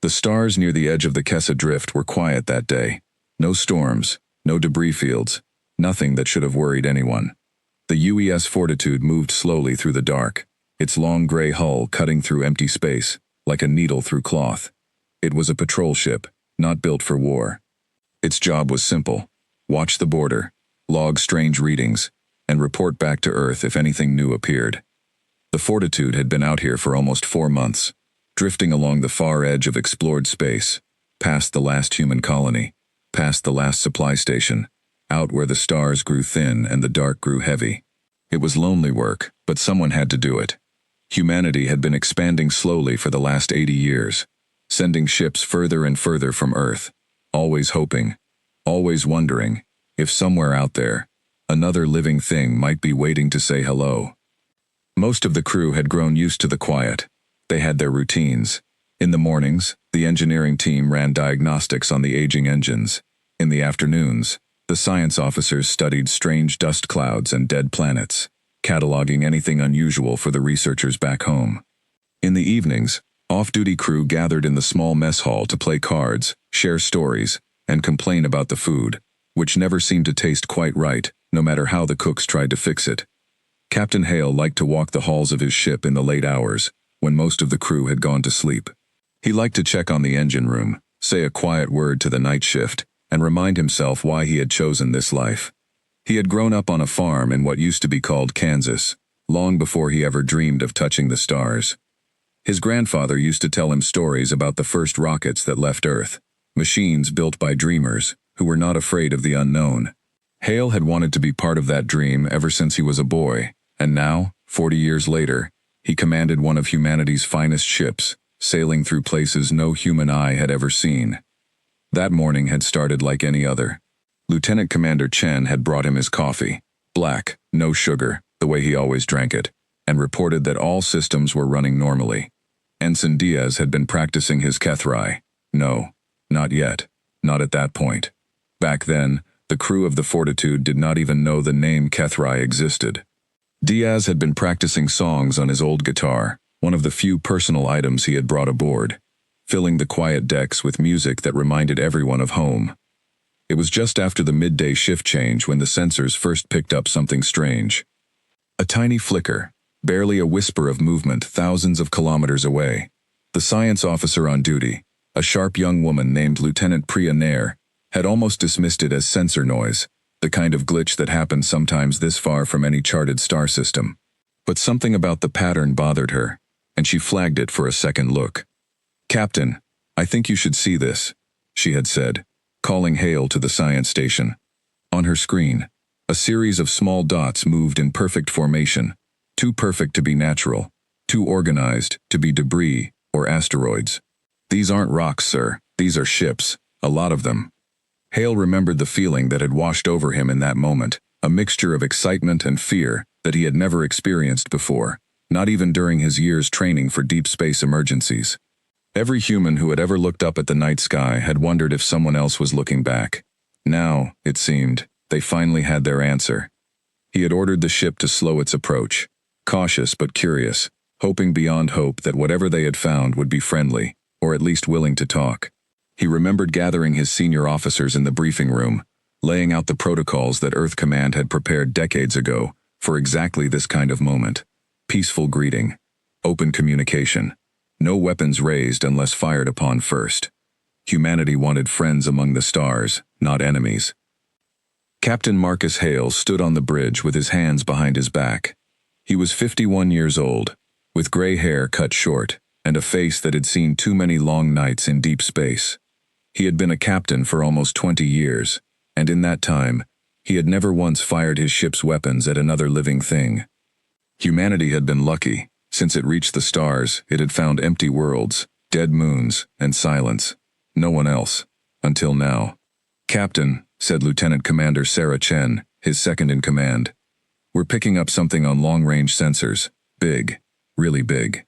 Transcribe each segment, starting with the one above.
The stars near the edge of the Kessa Drift were quiet that day. No storms, no debris fields, nothing that should have worried anyone. The UES Fortitude moved slowly through the dark, its long gray hull cutting through empty space, like a needle through cloth. It was a patrol ship, not built for war. Its job was simple: watch the border, log strange readings, and report back to Earth if anything new appeared. The Fortitude had been out here for almost 4 months, drifting along the far edge of explored space, past the last human colony, past the last supply station, out where the stars grew thin and the dark grew heavy. It was lonely work, but someone had to do it. Humanity had been expanding slowly for the last 80 years, sending ships further and further from Earth, always hoping, always wondering, if somewhere out there, another living thing might be waiting to say hello. Most of the crew had grown used to the quiet. They had their routines. In the mornings, the engineering team ran diagnostics on the aging engines. In the afternoons, the science officers studied strange dust clouds and dead planets, cataloging anything unusual for the researchers back home. In the evenings, off-duty crew gathered in the small mess hall to play cards, share stories, and complain about the food, which never seemed to taste quite right, no matter how the cooks tried to fix it. Captain Hale liked to walk the halls of his ship in the late hours, when most of the crew had gone to sleep. He liked to check on the engine room, say a quiet word to the night shift, and remind himself why he had chosen this life. He had grown up on a farm in what used to be called Kansas, long before he ever dreamed of touching the stars. His grandfather used to tell him stories about the first rockets that left Earth, machines built by dreamers who were not afraid of the unknown. Hale had wanted to be part of that dream ever since he was a boy, and now, 40 years later, he commanded one of humanity's finest ships, sailing through places no human eye had ever seen. That morning had started like any other. Lieutenant Commander Chen had brought him his coffee, black, no sugar, the way he always drank it, and reported that all systems were running normally. Ensign Diaz had been practicing his Kethrai. No, not yet, not at that point. Back then, the crew of the Fortitude did not even know the name Kethrai existed. Diaz had been practicing songs on his old guitar, one of the few personal items he had brought aboard, filling the quiet decks with music that reminded everyone of home. It was just after the midday shift change when the sensors first picked up something strange. A tiny flicker, barely a whisper of movement thousands of kilometers away. The science officer on duty, a sharp young woman named Lieutenant Priya Nair, had almost dismissed it as sensor noise, the kind of glitch that happens sometimes this far from any charted star system. But something about the pattern bothered her, and she flagged it for a second look. "Captain, I think you should see this," she had said, calling Hale to the science station. On her screen, a series of small dots moved in perfect formation, too perfect to be natural, too organized to be debris or asteroids. "These aren't rocks, sir, these are ships, a lot of them." Hale remembered the feeling that had washed over him in that moment, a mixture of excitement and fear that he had never experienced before, not even during his years training for deep space emergencies. Every human who had ever looked up at the night sky had wondered if someone else was looking back. Now, it seemed, they finally had their answer. He had ordered the ship to slow its approach, cautious but curious, hoping beyond hope that whatever they had found would be friendly, or at least willing to talk. He remembered gathering his senior officers in the briefing room, laying out the protocols that Earth Command had prepared decades ago for exactly this kind of moment. Peaceful greeting, open communication, no weapons raised unless fired upon first. Humanity wanted friends among the stars, not enemies. Captain Marcus Hale stood on the bridge with his hands behind his back. He was 51 years old, with gray hair cut short, and a face that had seen too many long nights in deep space. He had been a captain for almost 20 years, and in that time, he had never once fired his ship's weapons at another living thing. Humanity had been lucky. Since it reached the stars, it had found empty worlds, dead moons, and silence. No one else. Until now. "Captain," said Lieutenant Commander Sarah Chen, his second in command, "we're picking up something on long-range sensors. Big. Really big."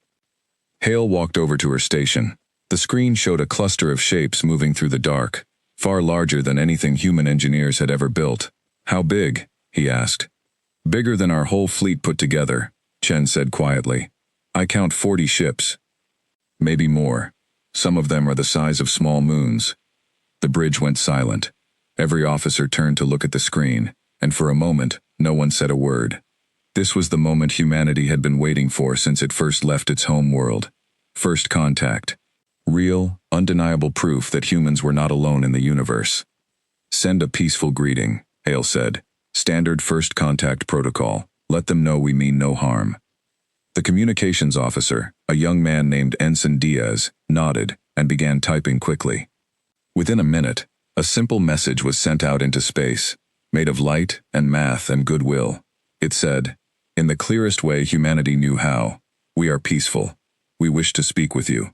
Hale walked over to her station. The screen showed a cluster of shapes moving through the dark, far larger than anything human engineers had ever built. "How big?" he asked. "Bigger than our whole fleet put together," Chen said quietly. "I count 40 ships. Maybe more." Some of them are the size of small moons. The bridge went silent. Every officer turned to look at the screen, and for a moment, no one said a word. This was the moment humanity had been waiting for since it first left its home world. First contact. Real, undeniable proof that humans were not alone in the universe. Send a peaceful greeting, Hale said. Standard first contact protocol. Let them know we mean no harm. The communications officer, a young man named Ensign Diaz, nodded and began typing quickly. Within a minute, a simple message was sent out into space, made of light and math and goodwill. It said, "In the clearest way humanity knew how, we are peaceful. We wish to speak with you."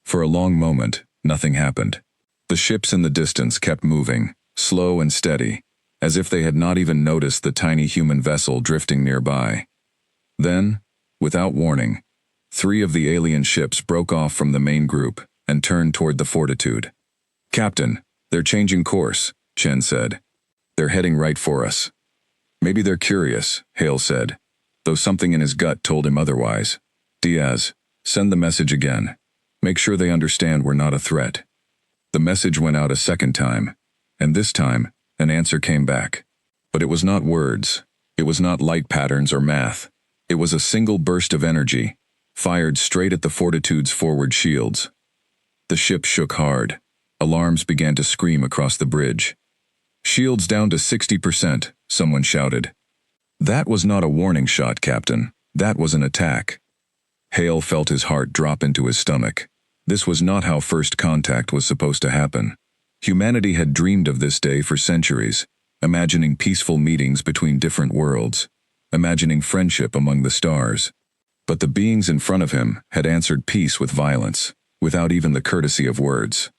For a long moment, nothing happened. The ships in the distance kept moving, slow and steady, as if they had not even noticed the tiny human vessel drifting nearby. Then, without warning, 3 of the alien ships broke off from the main group and turned toward the Fortitude. "Captain, they're changing course," Chen said. "They're heading right for us." "Maybe they're curious," Hale said, though something in his gut told him otherwise. "Diaz, send the message again. Make sure they understand we're not a threat." The message went out a second time, and this time, an answer came back. But it was not words. It was not light patterns or math. It was a single burst of energy, fired straight at the Fortitude's forward shields. The ship shook hard. Alarms began to scream across the bridge. "Shields down to 60%, someone shouted. "That was not a warning shot, Captain. That was an attack." Hale felt his heart drop into his stomach. This was not how first contact was supposed to happen. Humanity had dreamed of this day for centuries, imagining peaceful meetings between different worlds, imagining friendship among the stars. But the beings in front of him had answered peace with violence, without even the courtesy of words.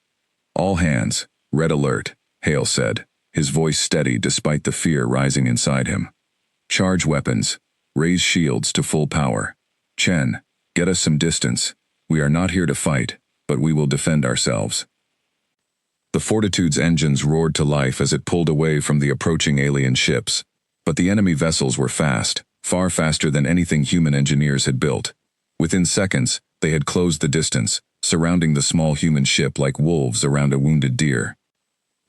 "All hands, red alert," Hale said, his voice steady despite the fear rising inside him. "Charge weapons. Raise shields to full power. Chen, get us some distance. We are not here to fight, but we will defend ourselves." The Fortitude's engines roared to life as it pulled away from the approaching alien ships, but the enemy vessels were fast, far faster than anything human engineers had built. Within seconds, they had closed the distance, surrounding the small human ship like wolves around a wounded deer.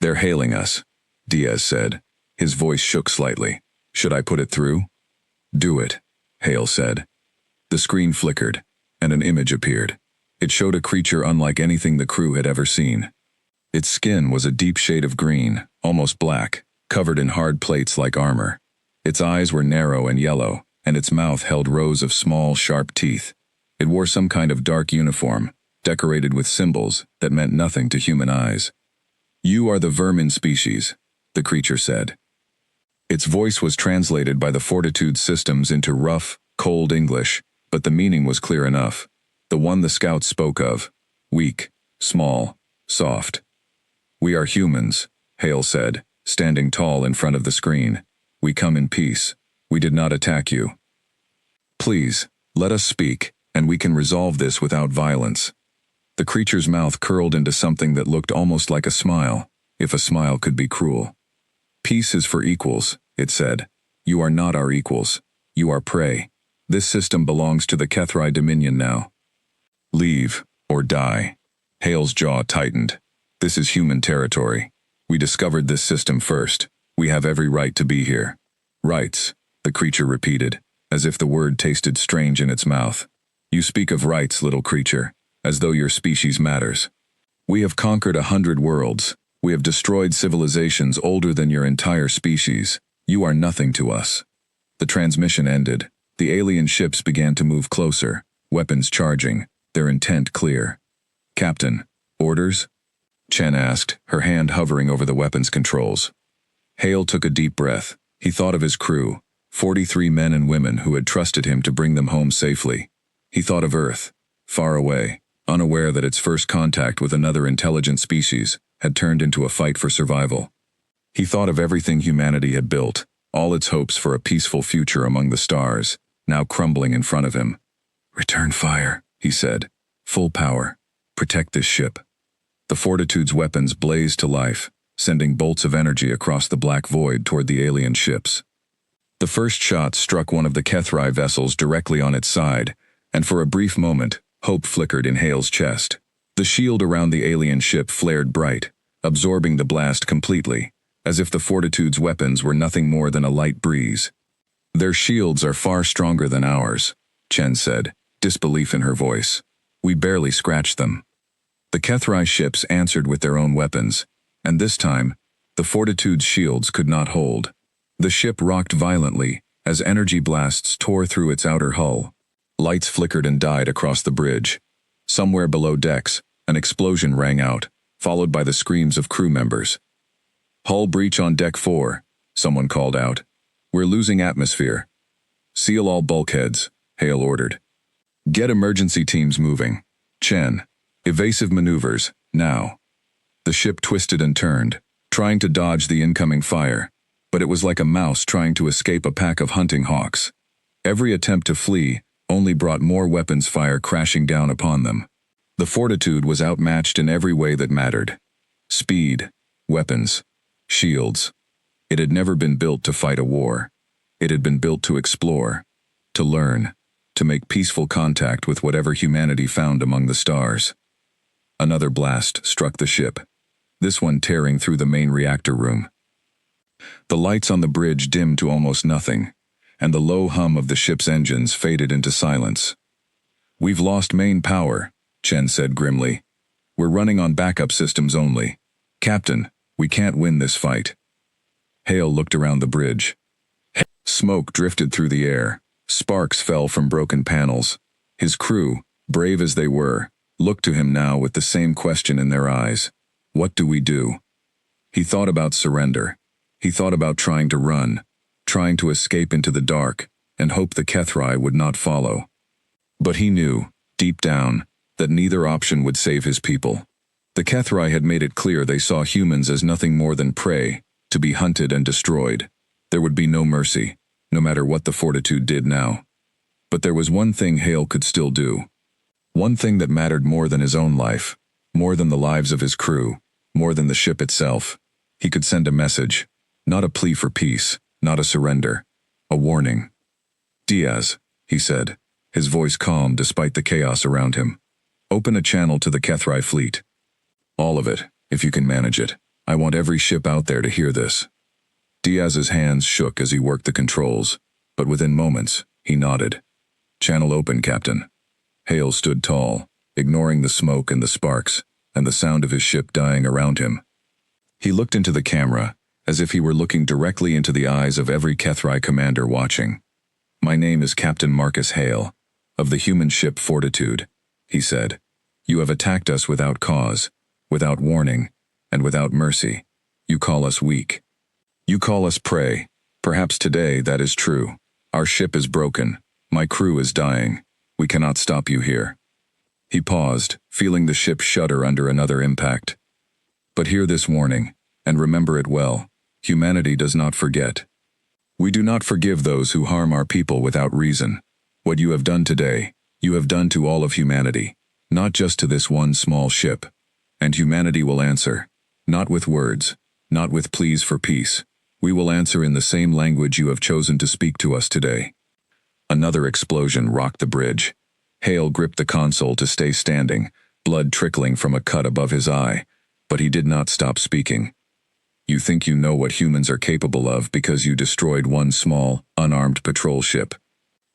"They're hailing us," Diaz said. His voice shook slightly. "Should I put it through?" "Do it," Hale said. The screen flickered, and an image appeared. It showed a creature unlike anything the crew had ever seen. Its skin was a deep shade of green, almost black, covered in hard plates like armor. Its eyes were narrow and yellow, and its mouth held rows of small, sharp teeth. It wore some kind of dark uniform, decorated with symbols that meant nothing to human eyes. "You are the vermin species," the creature said. Its voice was translated by the Fortitude systems into rough, cold English, but the meaning was clear enough. The one the scouts spoke of. Weak, small, soft. "We are humans," Hale said, standing tall in front of the screen. "We come in peace. We did not attack you. Please, let us speak, and we can resolve this without violence." The creature's mouth curled into something that looked almost like a smile, if a smile could be cruel. "Peace is for equals," it said. "You are not our equals. You are prey. This system belongs to the Kethri Dominion now. Leave, or die." Hale's jaw tightened. "This is human territory. We discovered this system first. We have every right to be here." "Rights," the creature repeated, as if the word tasted strange in its mouth. "You speak of rights, little creature, as though your species matters. We have conquered 100 worlds. We have destroyed civilizations older than your entire species. You are nothing to us." The transmission ended. The alien ships began to move closer, weapons charging, their intent clear. "Captain, orders?" Chen asked, her hand hovering over the weapons controls. Hale took a deep breath. He thought of his crew, 43 men and women who had trusted him to bring them home safely. He thought of Earth, far away, unaware that its first contact with another intelligent species had turned into a fight for survival. He thought of everything humanity had built, all its hopes for a peaceful future among the stars, now crumbling in front of him. "Return fire," he said. "Full power. Protect this ship." The Fortitude's weapons blazed to life, sending bolts of energy across the black void toward the alien ships. The first shot struck one of the Kethri vessels directly on its side, and for a brief moment, hope flickered in Hale's chest. The shield around the alien ship flared bright, absorbing the blast completely, as if the Fortitude's weapons were nothing more than a light breeze. "Their shields are far stronger than ours," Chen said, disbelief in her voice. "We barely scratched them." The Kethrai ships answered with their own weapons, and this time, the Fortitude's shields could not hold. The ship rocked violently as energy blasts tore through its outer hull. Lights flickered and died across the bridge. Somewhere below decks, an explosion rang out, followed by the screams of crew members. "Hull breach on deck 4, someone called out. "We're losing atmosphere." "Seal all bulkheads," Hale ordered. "Get emergency teams moving. Chen, evasive maneuvers, now." The ship twisted and turned, trying to dodge the incoming fire, but it was like a mouse trying to escape a pack of hunting hawks. Every attempt to flee only brought more weapons fire crashing down upon them. The Fortitude was outmatched in every way that mattered. Speed, weapons, shields. It had never been built to fight a war. It had been built to explore, to learn, to make peaceful contact with whatever humanity found among the stars. Another blast struck the ship, this one tearing through the main reactor room. The lights on the bridge dimmed to almost nothing, and the low hum of the ship's engines faded into silence. "We've lost main power," Chen said grimly. "We're running on backup systems only. Captain, we can't win this fight." Hale looked around the bridge. Smoke drifted through the air. Sparks fell from broken panels. His crew, brave as they were, looked to him now with the same question in their eyes. What do we do? He thought about surrender. He thought about trying to run, trying to escape into the dark, and hope the Kethrai would not follow. But he knew, deep down, that neither option would save his people. The Kethrai had made it clear they saw humans as nothing more than prey, to be hunted and destroyed. There would be no mercy, no matter what the Fortitude did now. But there was one thing Hale could still do. One thing that mattered more than his own life, more than the lives of his crew, more than the ship itself. He could send a message, not a plea for peace, not a surrender, a warning. "Diaz," he said, his voice calm despite the chaos around him. "Open a channel to the Kethrai fleet. All of it, if you can manage it. I want every ship out there to hear this." Diaz's hands shook as he worked the controls, but within moments, he nodded. "Channel open, Captain." Hale stood tall, ignoring the smoke and the sparks, and the sound of his ship dying around him. He looked into the camera, as if he were looking directly into the eyes of every Kethrai commander watching. "My name is Captain Marcus Hale, of the human ship Fortitude," he said. "You have attacked us without cause, without warning, and without mercy. You call us weak. You call us prey. Perhaps today that is true. Our ship is broken. My crew is dying. We cannot stop you here." He paused, feeling the ship shudder under another impact. "But hear this warning, and remember it well. Humanity does not forget. We do not forgive those who harm our people without reason. What you have done today, you have done to all of humanity, not just to this one small ship. And humanity will answer, not with words, not with pleas for peace. We will answer in the same language you have chosen to speak to us today." Another explosion rocked the bridge. Hale gripped the console to stay standing, blood trickling from a cut above his eye, but he did not stop speaking. "You think you know what humans are capable of because you destroyed one small, unarmed patrol ship.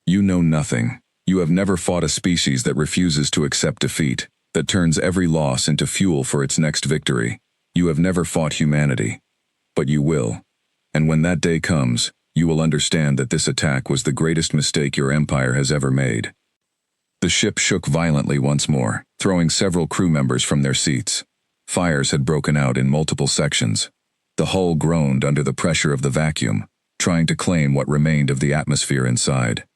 You know nothing. You have never fought a species that refuses to accept defeat, that turns every loss into fuel for its next victory. You have never fought humanity. But you will. And when that day comes, you will understand that this attack was the greatest mistake your empire has ever made." The ship shook violently once more, throwing several crew members from their seats. Fires had broken out in multiple sections. The hull groaned under the pressure of the vacuum, trying to claim what remained of the atmosphere inside.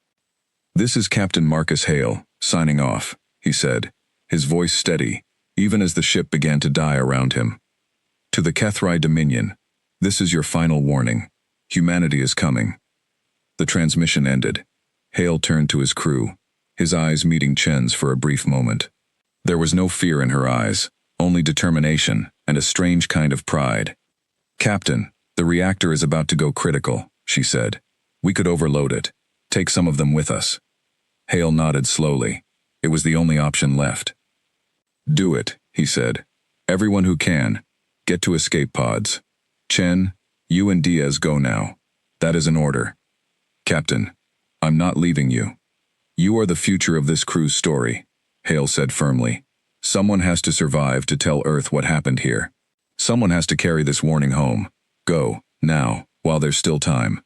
"This is Captain Marcus Hale, signing off," he said, his voice steady, even as the ship began to die around him. "To the Kethrai Dominion, this is your final warning. Humanity is coming." The transmission ended. Hale turned to his crew, his eyes meeting Chen's for a brief moment. There was no fear in her eyes, only determination and a strange kind of pride. "Captain, the reactor is about to go critical," she said. "We could overload it. Take some of them with us." Hale nodded slowly. It was the only option left. Do it, he said. Everyone who can. Get to escape pods. Chen, you and Diaz go now. That is an order. Captain, I'm not leaving you. You are the future of this crew's story, Hale said firmly. Someone has to survive to tell Earth what happened here. Someone has to carry this warning home. Go, now, while there's still time.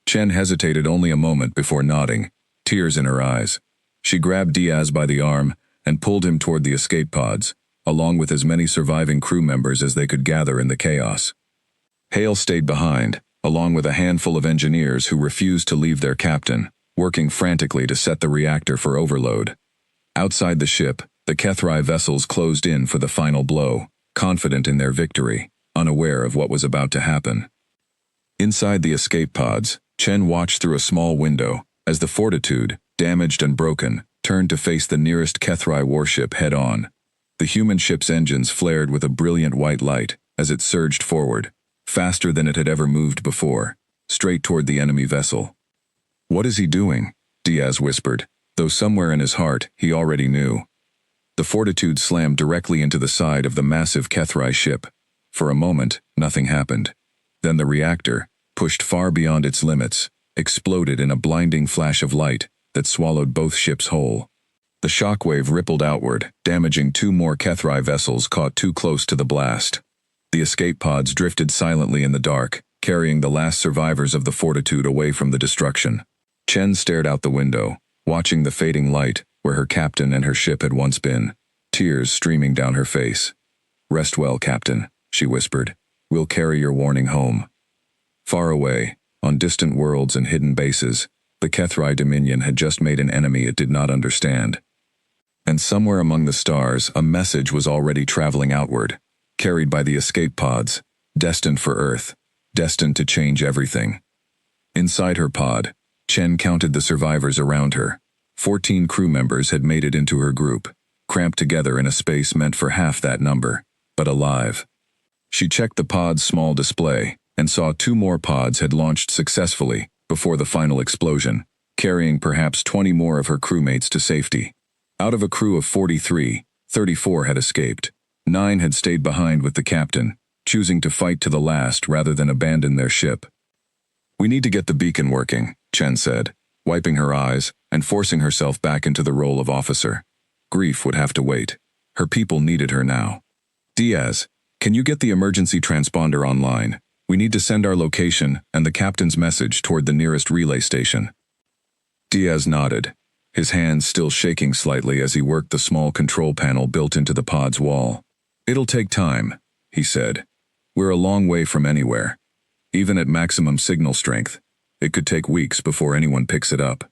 Chen hesitated only a moment before nodding, tears in her eyes. She grabbed Diaz by the arm and pulled him toward the escape pods, along with as many surviving crew members as they could gather in the chaos. Hale stayed behind, along with a handful of engineers who refused to leave their captain, working frantically to set the reactor for overload. Outside the ship, the HFY vessels closed in for the final blow, confident in their victory, unaware of what was about to happen. Inside the escape pods, Chen watched through a small window as the Fortitude, damaged and broken, turned to face the nearest HFY warship head-on. The human ship's engines flared with a brilliant white light as it surged forward, faster than it had ever moved before, straight toward the enemy vessel. "What is he doing?" Diaz whispered, though somewhere in his heart he already knew. The Fortitude slammed directly into the side of the massive HFY ship. For a moment, nothing happened. Then the reactor, pushed far beyond its limits, exploded in a blinding flash of light that swallowed both ships whole. The shockwave rippled outward, damaging two more HFY vessels caught too close to the blast. The escape pods drifted silently in the dark, carrying the last survivors of the Fortitude away from the destruction. Chen stared out the window, watching the fading light where her captain and her ship had once been, tears streaming down her face. "Rest well, Captain," she whispered. "We'll carry your warning home." Far away, on distant worlds and hidden bases, the HFY Dominion had just made an enemy it did not understand. And somewhere among the stars, a message was already traveling outward, carried by the escape pods, destined for Earth, destined to change everything. Inside her pod, Chen counted the survivors around her. 14 crew members had made it into her group, cramped together in a space meant for half that number, but alive. She checked the pod's small display and saw 2 more pods had launched successfully before the final explosion, carrying perhaps 20 more of her crewmates to safety. Out of a crew of 43, 34 had escaped. 9 had stayed behind with the captain, choosing to fight to the last rather than abandon their ship. "We need to get the beacon working," Chen said, wiping her eyes and forcing herself back into the role of officer. Grief would have to wait. Her people needed her now. "Diaz, can you get the emergency transponder online? We need to send our location and the captain's message toward the nearest relay station." Diaz nodded, his hands still shaking slightly as he worked the small control panel built into the pod's wall. "It'll take time," he said. "We're a long way from anywhere. Even at maximum signal strength, it could take weeks before anyone picks it up."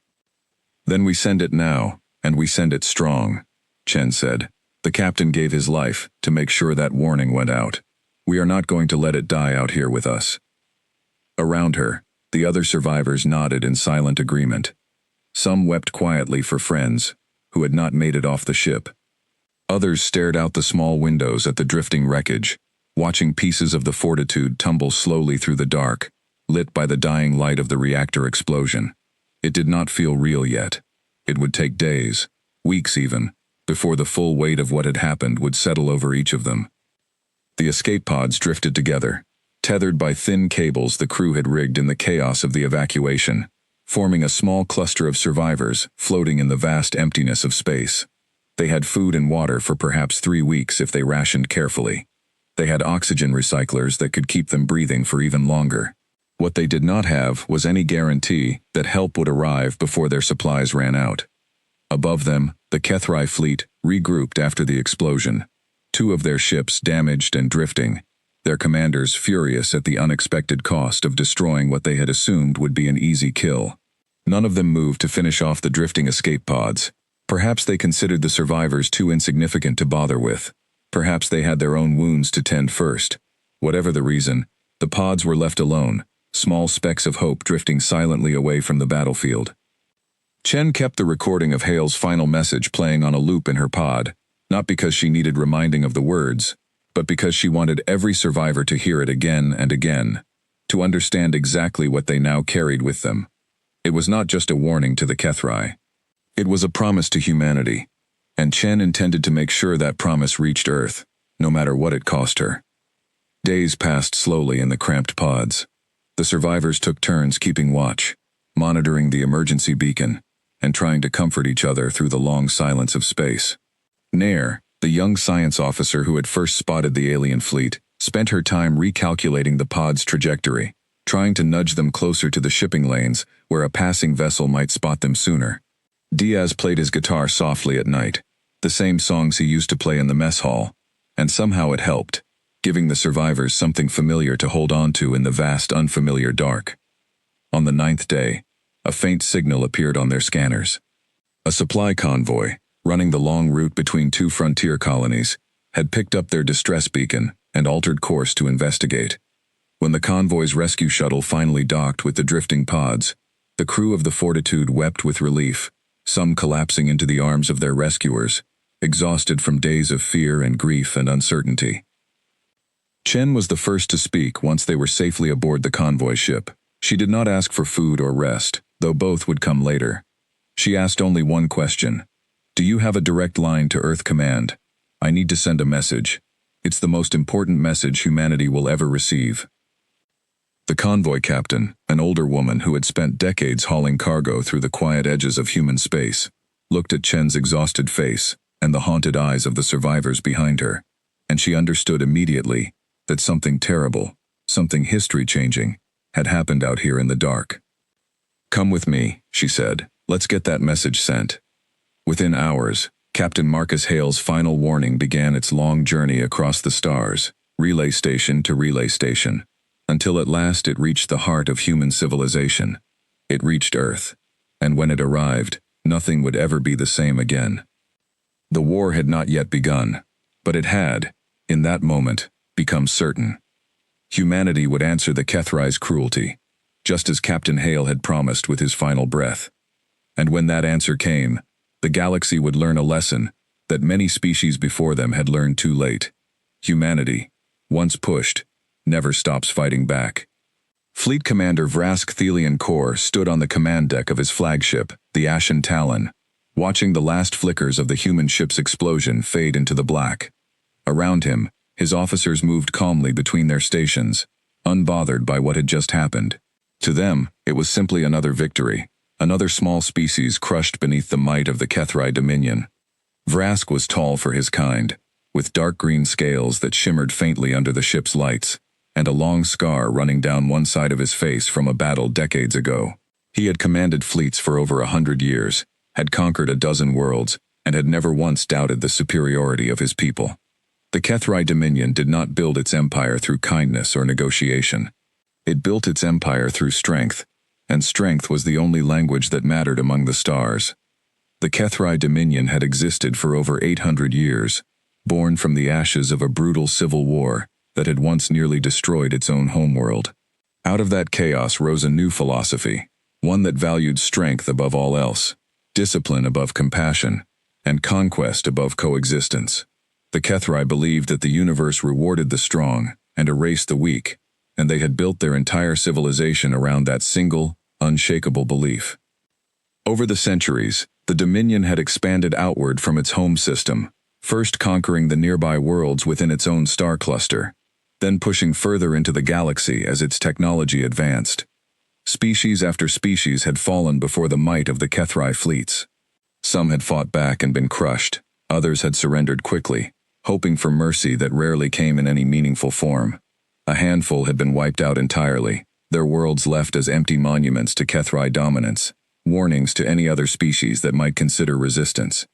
"Then we send it now, and we send it strong," Chen said. "The captain gave his life to make sure that warning went out. We are not going to let it die out here with us." Around her, the other survivors nodded in silent agreement. Some wept quietly for friends who had not made it off the ship. Others stared out the small windows at the drifting wreckage, watching pieces of the Fortitude tumble slowly through the dark, lit by the dying light of the reactor explosion. It did not feel real yet. It would take days, weeks even, before the full weight of what had happened would settle over each of them. The escape pods drifted together, tethered by thin cables the crew had rigged in the chaos of the evacuation, forming a small cluster of survivors floating in the vast emptiness of space. They had food and water for perhaps 3 weeks if they rationed carefully. They had oxygen recyclers that could keep them breathing for even longer. What they did not have was any guarantee that help would arrive before their supplies ran out. Above them, the HFY fleet regrouped after the explosion, 2 of their ships damaged and drifting, their commanders furious at the unexpected cost of destroying what they had assumed would be an easy kill. None of them moved to finish off the drifting escape pods. Perhaps they considered the survivors too insignificant to bother with. Perhaps they had their own wounds to tend first. Whatever the reason, the pods were left alone, small specks of hope drifting silently away from the battlefield. Chen kept the recording of Hale's final message playing on a loop in her pod, not because she needed reminding of the words, but because she wanted every survivor to hear it again and again, to understand exactly what they now carried with them. It was not just a warning to the HFY. It was a promise to humanity. and Chen intended to make sure that promise reached Earth, no matter what it cost her. Days passed slowly in the cramped pods. The survivors took turns keeping watch, monitoring the emergency beacon, and trying to comfort each other through the long silence of space. Nair, the young science officer who had first spotted the alien fleet, spent her time recalculating the pod's trajectory, trying to nudge them closer to the shipping lanes where a passing vessel might spot them sooner. Diaz played his guitar softly at night, the same songs he used to play in the mess hall, and somehow it helped, giving the survivors something familiar to hold on to in the vast unfamiliar dark. On the 9th day, a faint signal appeared on their scanners. A supply convoy, running the long route between two frontier colonies, had picked up their distress beacon and altered course to investigate. When the convoy's rescue shuttle finally docked with the drifting pods, the crew of the Fortitude wept with relief, some collapsing into the arms of their rescuers, exhausted from days of fear and grief and uncertainty. Chen was the first to speak once they were safely aboard the convoy ship. She did not ask for food or rest, though both would come later. She asked only one question. "Do you have a direct line to Earth Command? I need to send a message. It's the most important message humanity will ever receive." The convoy captain, an older woman who had spent decades hauling cargo through the quiet edges of human space, looked at Chen's exhausted face and the haunted eyes of the survivors behind her, and she understood immediately that something terrible, something history-changing, had happened out here in the dark. "Come with me," she said. "Let's get that message sent." Within hours, Captain Marcus Hale's final warning began its long journey across the stars, relay station to relay station, until at last it reached the heart of human civilization. It reached Earth, and when it arrived, nothing would ever be the same again. The war had not yet begun, but it had, in that moment, become certain. Humanity would answer the Kethrai's cruelty, just as Captain Hale had promised with his final breath. And when that answer came, the galaxy would learn a lesson that many species before them had learned too late. Humanity, once pushed, never stops fighting back. Fleet Commander Vrask Thelian Kor stood on the command deck of his flagship, the Ashen Talon, watching the last flickers of the human ship's explosion fade into the black. Around him, his officers moved calmly between their stations, unbothered by what had just happened. To them, it was simply another victory, another small species crushed beneath the might of the Kethrai Dominion. Vrask was tall for his kind, with dark green scales that shimmered faintly under the ship's lights, and a long scar running down one side of his face from a battle decades ago. He had commanded fleets for over 100 years, had conquered a dozen worlds, and had never once doubted the superiority of his people. The Kethrai Dominion did not build its empire through kindness or negotiation. It built its empire through strength, and strength was the only language that mattered among the stars. The Kethrai Dominion had existed for over 800 years, born from the ashes of a brutal civil war that had once nearly destroyed its own homeworld. Out of that chaos rose a new philosophy, one that valued strength above all else, discipline above compassion, and conquest above coexistence. The Kethrai believed that the universe rewarded the strong and erased the weak, and they had built their entire civilization around that single, unshakable belief. Over the centuries, the Dominion had expanded outward from its home system, first conquering the nearby worlds within its own star cluster, then pushing further into the galaxy as its technology advanced. Species after species had fallen before the might of the Kethrai fleets. Some had fought back and been crushed, others had surrendered quickly, hoping for mercy that rarely came in any meaningful form. A handful had been wiped out entirely, their worlds left as empty monuments to Kethrai dominance, warnings to any other species that might consider resistance.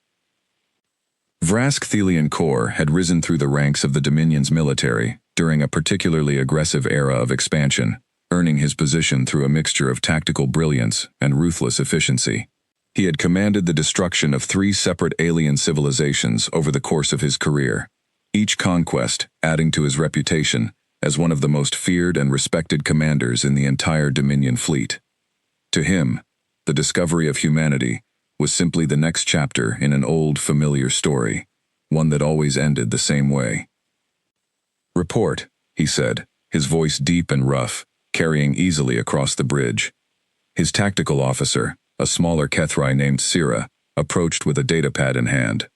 Vrask Thelian Kor had risen through the ranks of the Dominion's military during a particularly aggressive era of expansion, earning his position through a mixture of tactical brilliance and ruthless efficiency. He had commanded the destruction of 3 separate alien civilizations over the course of his career, each conquest adding to his reputation as one of the most feared and respected commanders in the entire Dominion fleet. To him, the discovery of humanity was simply the next chapter in an old, familiar story, one that always ended the same way. "Report," he said, his voice deep and rough, carrying easily across the bridge. His tactical officer, a smaller Kethrai named Sira, approached with a datapad in hand.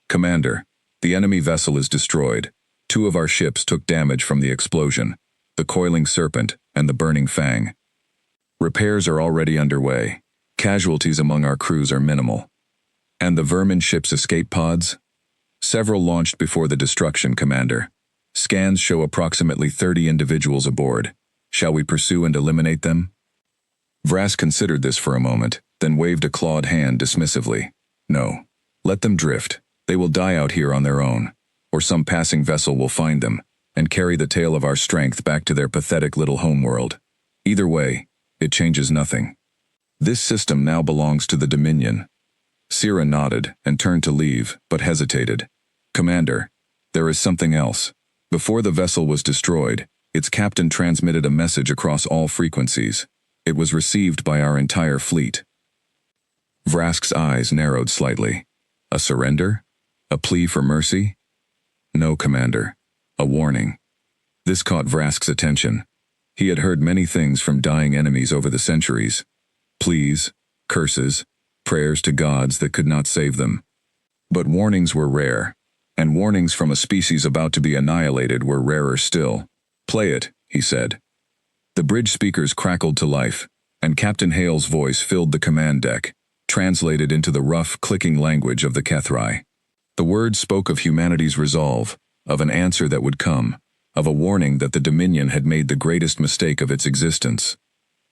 Commander, the enemy vessel is destroyed. 2 of our ships took damage from the explosion, the Coiling Serpent and the Burning Fang. Repairs are already underway. Casualties among our crews are minimal. And the vermin ship's escape pods? Several launched before the destruction, Commander. Scans show approximately 30 individuals aboard. Shall we pursue and eliminate them? Vrask considered this for a moment, then waved a clawed hand dismissively. No. Let them drift. They will die out here on their own. Or some passing vessel will find them, and carry the tale of our strength back to their pathetic little homeworld. Either way, it changes nothing. This system now belongs to the Dominion. Sira nodded and turned to leave, but hesitated. Commander, there is something else. Before the vessel was destroyed, its captain transmitted a message across all frequencies. It was received by our entire fleet. Vrask's eyes narrowed slightly. A surrender? A plea for mercy? No, Commander. A warning. This caught Vrask's attention. He had heard many things from dying enemies over the centuries. Pleas, curses, prayers to gods that could not save them. But warnings were rare, and warnings from a species about to be annihilated were rarer still. Play it, he said. The bridge speakers crackled to life, and Captain Hale's voice filled the command deck, translated into the rough, clicking language of the Kethrai. The words spoke of humanity's resolve, of an answer that would come, of a warning that the Dominion had made the greatest mistake of its existence.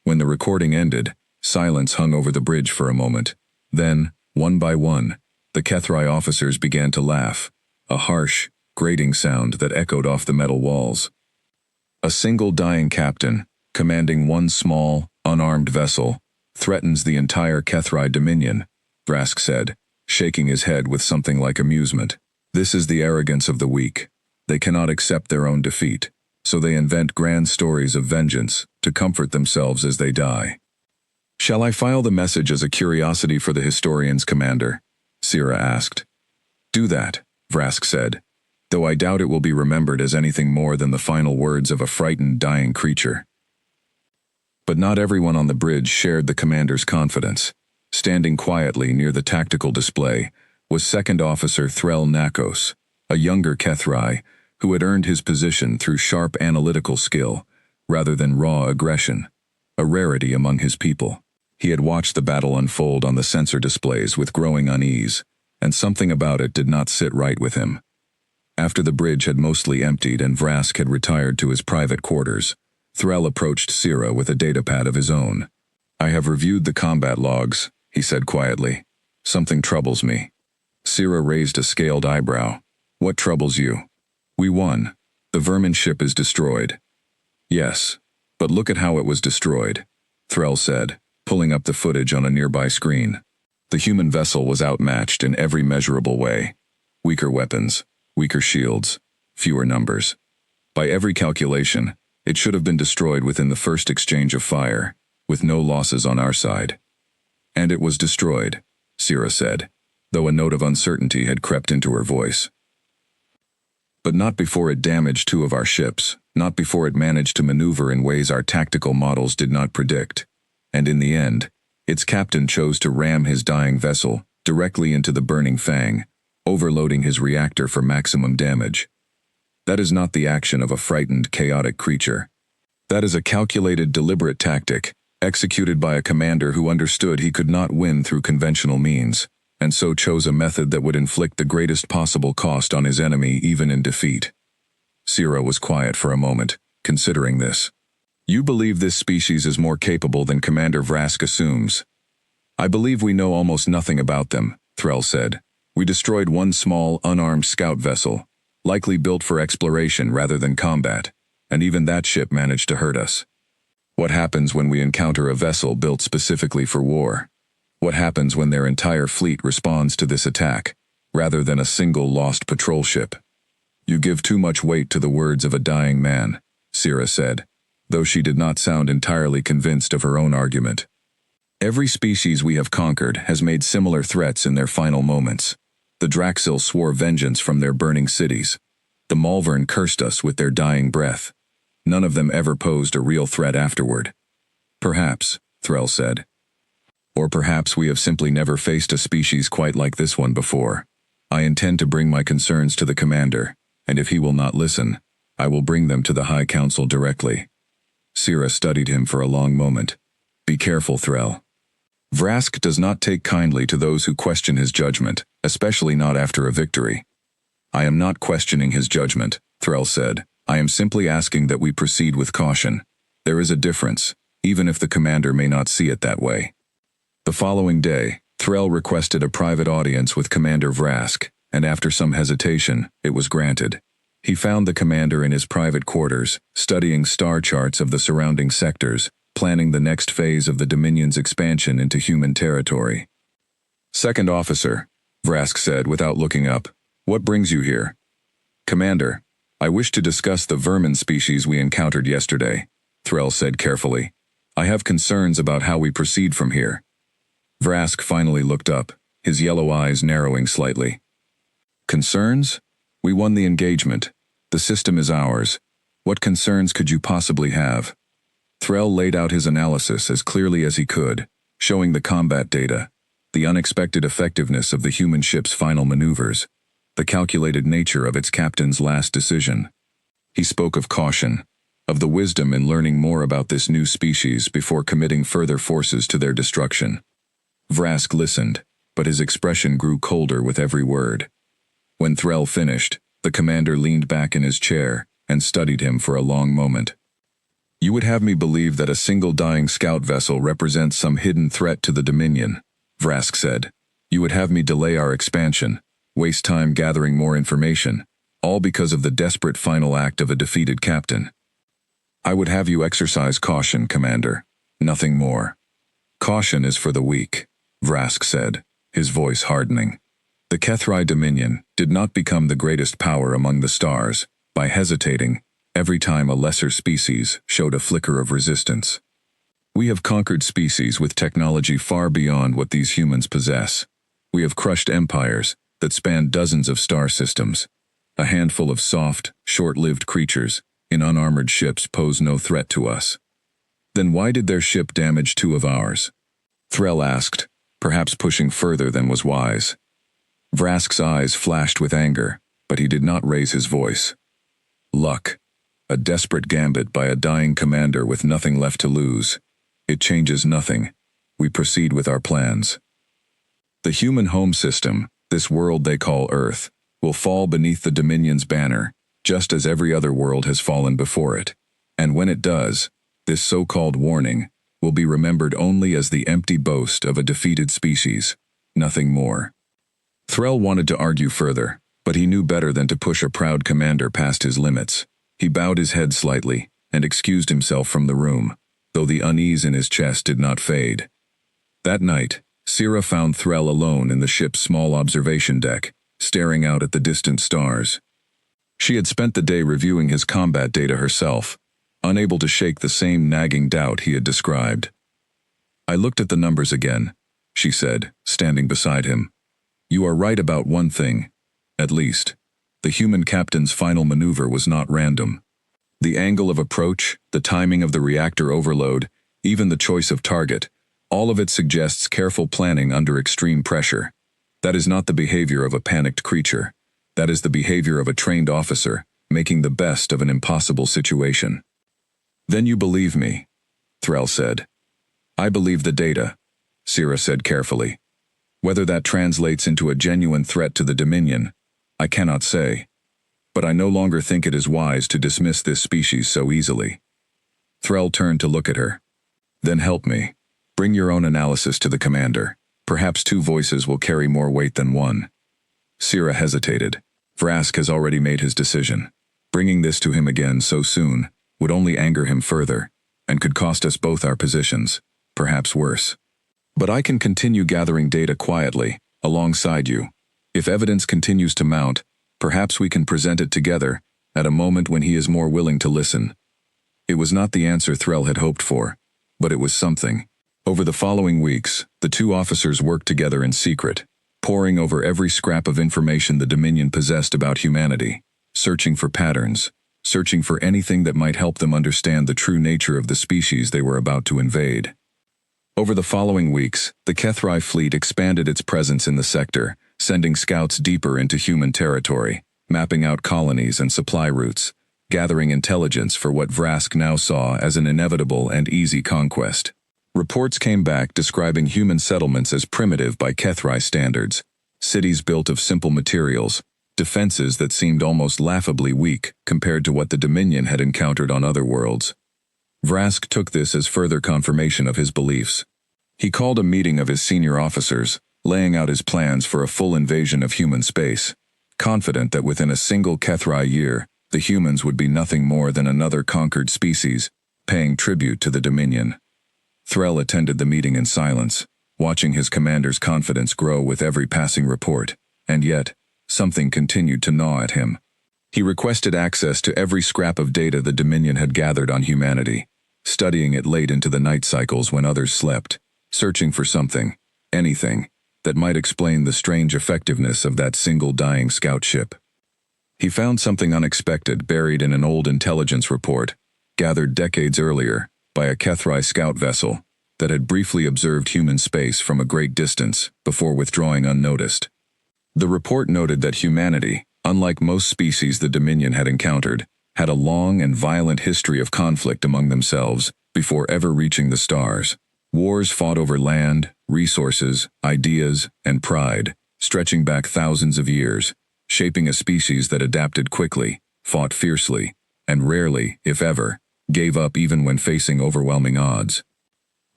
When the recording ended, silence hung over the bridge for a moment. Then, one by one, the Kethrai officers began to laugh, a harsh, grating sound that echoed off the metal walls. A single dying captain, commanding one small, unarmed vessel, threatens the entire Kethrai Dominion, Vrask said, shaking his head with something like amusement. This is the arrogance of the weak. They cannot accept their own defeat, so they invent grand stories of vengeance to comfort themselves as they die. Shall I file the message as a curiosity for the historians, Commander? Sira asked. Do that, Vrask said, though I doubt it will be remembered as anything more than the final words of a frightened, dying creature. But not everyone on the bridge shared the commander's confidence. Standing quietly near the tactical display was Second Officer Threl Nakos, a younger Kethrai who had earned his position through sharp analytical skill rather than raw aggression, a rarity among his people. He had watched the battle unfold on the sensor displays with growing unease, and something about it did not sit right with him. After the bridge had mostly emptied and Vrask had retired to his private quarters, Threl approached Sira with a datapad of his own. I have reviewed the combat logs, he said quietly. Something troubles me. Sira raised a scaled eyebrow. What troubles you? We won. The vermin ship is destroyed. Yes, but look at how it was destroyed, Threl said, pulling up the footage on a nearby screen. The human vessel was outmatched in every measurable way. Weaker weapons, weaker shields, fewer numbers. By every calculation, it should have been destroyed within the first exchange of fire, with no losses on our side. And it was destroyed, Sira said, though a note of uncertainty had crept into her voice. But not before it damaged 2 of our ships, not before it managed to maneuver in ways our tactical models did not predict. And in the end, its captain chose to ram his dying vessel directly into the Burning Fang, overloading his reactor for maximum damage. That is not the action of a frightened, chaotic creature. That is a calculated, deliberate tactic, executed by a commander who understood he could not win through conventional means, and so chose a method that would inflict the greatest possible cost on his enemy even in defeat. Sira was quiet for a moment, considering this. You believe this species is more capable than Commander Vrask assumes. I believe we know almost nothing about them, Threl said. We destroyed one small, unarmed scout vessel, likely built for exploration rather than combat, and even that ship managed to hurt us. What happens when we encounter a vessel built specifically for war? What happens when their entire fleet responds to this attack, rather than a single lost patrol ship? You give too much weight to the words of a dying man, Sira said, though she did not sound entirely convinced of her own argument. Every species we have conquered has made similar threats in their final moments. The Draxil swore vengeance from their burning cities. The Malvern cursed us with their dying breath. None of them ever posed a real threat afterward. Perhaps, Threl said. Or perhaps we have simply never faced a species quite like this one before. I intend to bring my concerns to the commander, and if he will not listen, I will bring them to the High Council directly. Sira studied him for a long moment. Be careful, Threll. Vrask does not take kindly to those who question his judgment, especially not after a victory. I am not questioning his judgment, Threll said. I am simply asking that we proceed with caution. There is a difference, even if the commander may not see it that way. The following day, Threll requested a private audience with Commander Vrask, and after some hesitation, it was granted. He found the commander in his private quarters, studying star charts of the surrounding sectors, planning the next phase of the Dominion's expansion into human territory. Second Officer, Vrask said without looking up, what brings you here? Commander, I wish to discuss the vermin species we encountered yesterday, Threll said carefully. I have concerns about how we proceed from here. Vrask finally looked up, his yellow eyes narrowing slightly. Concerns? We won the engagement. The system is ours. What concerns could you possibly have? Threll laid out his analysis as clearly as he could, showing the combat data, the unexpected effectiveness of the human ship's final maneuvers, the calculated nature of its captain's last decision. He spoke of caution, of the wisdom in learning more about this new species before committing further forces to their destruction. Vrask listened, but his expression grew colder with every word. When Threll finished, the commander leaned back in his chair and studied him for a long moment. You would have me believe that a single dying scout vessel represents some hidden threat to the Dominion, Vrask said. You would have me delay our expansion, waste time gathering more information, all because of the desperate final act of a defeated captain. I would have you exercise caution, Commander. Nothing more. Caution is for the weak, Vrask said, his voice hardening. The Kethri Dominion did not become the greatest power among the stars by hesitating every time a lesser species showed a flicker of resistance. We have conquered species with technology far beyond what these humans possess. We have crushed empires that span dozens of star systems. A handful of soft, short-lived creatures in unarmored ships pose no threat to us. Then why did their ship damage two of ours? Threll asked, perhaps pushing further than was wise. Vrask's eyes flashed with anger, but he did not raise his voice. Luck. A desperate gambit by a dying commander with nothing left to lose. It changes nothing. We proceed with our plans. The human home system, this world they call Earth, will fall beneath the Dominion's banner, just as every other world has fallen before it. And when it does, this so-called warning will be remembered only as the empty boast of a defeated species, nothing more. Threll wanted to argue further, but he knew better than to push a proud commander past his limits. He bowed his head slightly and excused himself from the room, though the unease in his chest did not fade. That night, Sira found Threll alone in the ship's small observation deck, staring out at the distant stars. She had spent the day reviewing his combat data herself, unable to shake the same nagging doubt he had described. I looked at the numbers again, she said, standing beside him. You are right about one thing, at least. The human captain's final maneuver was not random. The angle of approach, the timing of the reactor overload, even the choice of target, all of it suggests careful planning under extreme pressure. That is not the behavior of a panicked creature. That is the behavior of a trained officer, making the best of an impossible situation. Then you believe me, Threll said. I believe the data, Sira said carefully. Whether that translates into a genuine threat to the Dominion, I cannot say. But I no longer think it is wise to dismiss this species so easily. Threll turned to look at her. Then help me. Bring your own analysis to the commander. Perhaps two voices will carry more weight than one. Sira hesitated. Vrask has already made his decision. Bringing this to him again so soon would only anger him further, and could cost us both our positions, perhaps worse. But I can continue gathering data quietly, alongside you. If evidence continues to mount, perhaps we can present it together, at a moment when he is more willing to listen. It was not the answer Threll had hoped for, but it was something. Over the following weeks, the two officers worked together in secret, poring over every scrap of information the Dominion possessed about humanity, searching for patterns, searching for anything that might help them understand the true nature of the species they were about to invade. Over the following weeks, the Kethri fleet expanded its presence in the sector, sending scouts deeper into human territory, mapping out colonies and supply routes, gathering intelligence for what Vrask now saw as an inevitable and easy conquest. Reports came back describing human settlements as primitive by Kethrai standards, cities built of simple materials, defenses that seemed almost laughably weak compared to what the Dominion had encountered on other worlds. Vrask took this as further confirmation of his beliefs. He called a meeting of his senior officers, laying out his plans for a full invasion of human space, confident that within a single Kethrai year, the humans would be nothing more than another conquered species, paying tribute to the Dominion. Threll attended the meeting in silence, watching his commander's confidence grow with every passing report, and yet, something continued to gnaw at him. He requested access to every scrap of data the Dominion had gathered on humanity, studying it late into the night cycles when others slept, searching for something, anything, that might explain the strange effectiveness of that single dying scout ship. He found something unexpected buried in an old intelligence report, gathered decades earlier by a Kethrai scout vessel that had briefly observed human space from a great distance before withdrawing unnoticed. The report noted that humanity, unlike most species the Dominion had encountered, had a long and violent history of conflict among themselves before ever reaching the stars. Wars fought over land, resources, ideas, and pride, stretching back thousands of years, shaping a species that adapted quickly, fought fiercely, and rarely, if ever, gave up even when facing overwhelming odds.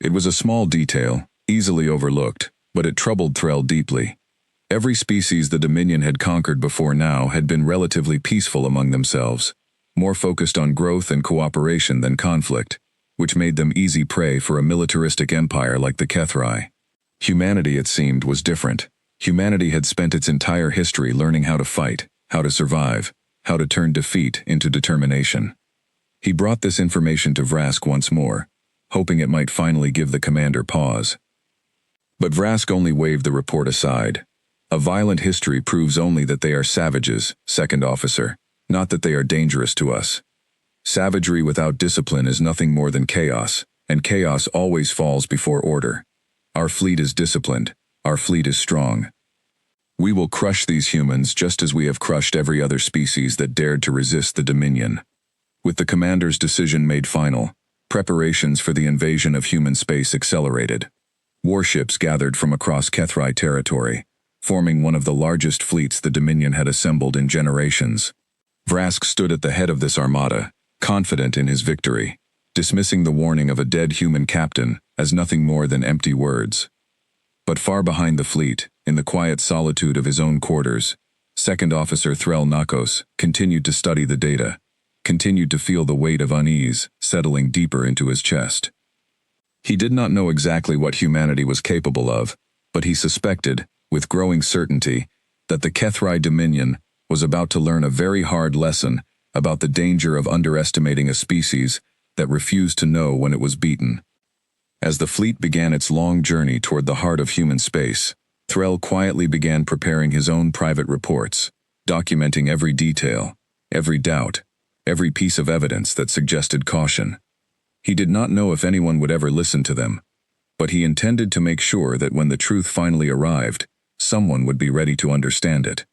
It was a small detail, easily overlooked, but it troubled Threll deeply. Every species the Dominion had conquered before now had been relatively peaceful among themselves, more focused on growth and cooperation than conflict, which made them easy prey for a militaristic empire like the Kethrai. Humanity, it seemed, was different. Humanity had spent its entire history learning how to fight, how to survive, how to turn defeat into determination. He brought this information to Vrask once more, hoping it might finally give the commander pause. But Vrask only waved the report aside. A violent history proves only that they are savages, second officer, not that they are dangerous to us. Savagery without discipline is nothing more than chaos, and chaos always falls before order. Our fleet is disciplined. Our fleet is strong. We will crush these humans just as we have crushed every other species that dared to resist the Dominion. With the commander's decision made final, preparations for the invasion of human space accelerated. Warships gathered from across Kethrai territory, forming one of the largest fleets the Dominion had assembled in generations. Vrask stood at the head of this armada, confident in his victory, dismissing the warning of a dead human captain as nothing more than empty words. But far behind the fleet, in the quiet solitude of his own quarters, Second Officer Threll Nakos continued to study the data, continued to feel the weight of unease settling deeper into his chest. He did not know exactly what humanity was capable of, but he suspected, with growing certainty, that the Kethrai Dominion was about to learn a very hard lesson about the danger of underestimating a species that refused to know when it was beaten. As the fleet began its long journey toward the heart of human space, Threll quietly began preparing his own private reports, documenting every detail, every doubt, every piece of evidence that suggested caution. He did not know if anyone would ever listen to them, but he intended to make sure that when the truth finally arrived, someone would be ready to understand it.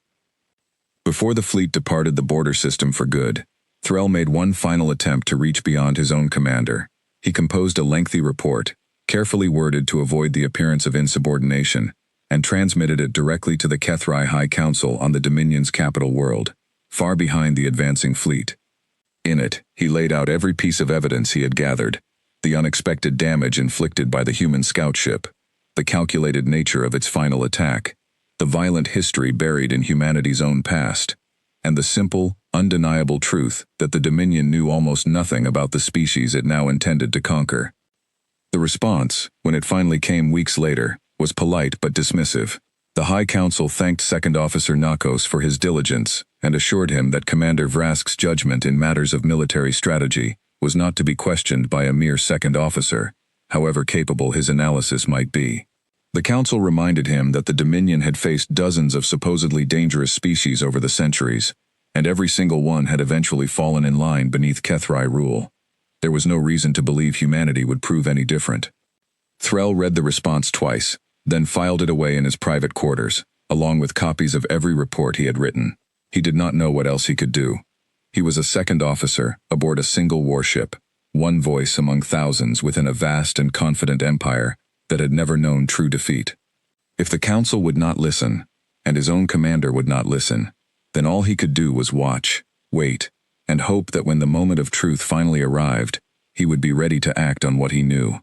Before the fleet departed the border system for good, Threll made one final attempt to reach beyond his own commander. He composed a lengthy report, carefully worded to avoid the appearance of insubordination, and transmitted it directly to the Kethrai High Council on the Dominion's capital world, far behind the advancing fleet. In it, he laid out every piece of evidence he had gathered, the unexpected damage inflicted by the human scout ship, the calculated nature of its final attack, the violent history buried in humanity's own past, and the simple, undeniable truth that the Dominion knew almost nothing about the species it now intended to conquer. The response, when it finally came weeks later, was polite but dismissive. The High Council thanked Second Officer Nakos for his diligence and assured him that Commander Vrask's judgment in matters of military strategy was not to be questioned by a mere second officer, however capable his analysis might be. The Council reminded him that the Dominion had faced dozens of supposedly dangerous species over the centuries, and every single one had eventually fallen in line beneath Kethrai rule. There was no reason to believe humanity would prove any different. Threll read the response twice, then filed it away in his private quarters, along with copies of every report he had written. He did not know what else he could do. He was a second officer aboard a single warship, one voice among thousands within a vast and confident empire that had never known true defeat. If the council would not listen, and his own commander would not listen, then all he could do was watch, wait, and hope that when the moment of truth finally arrived, he would be ready to act on what he knew.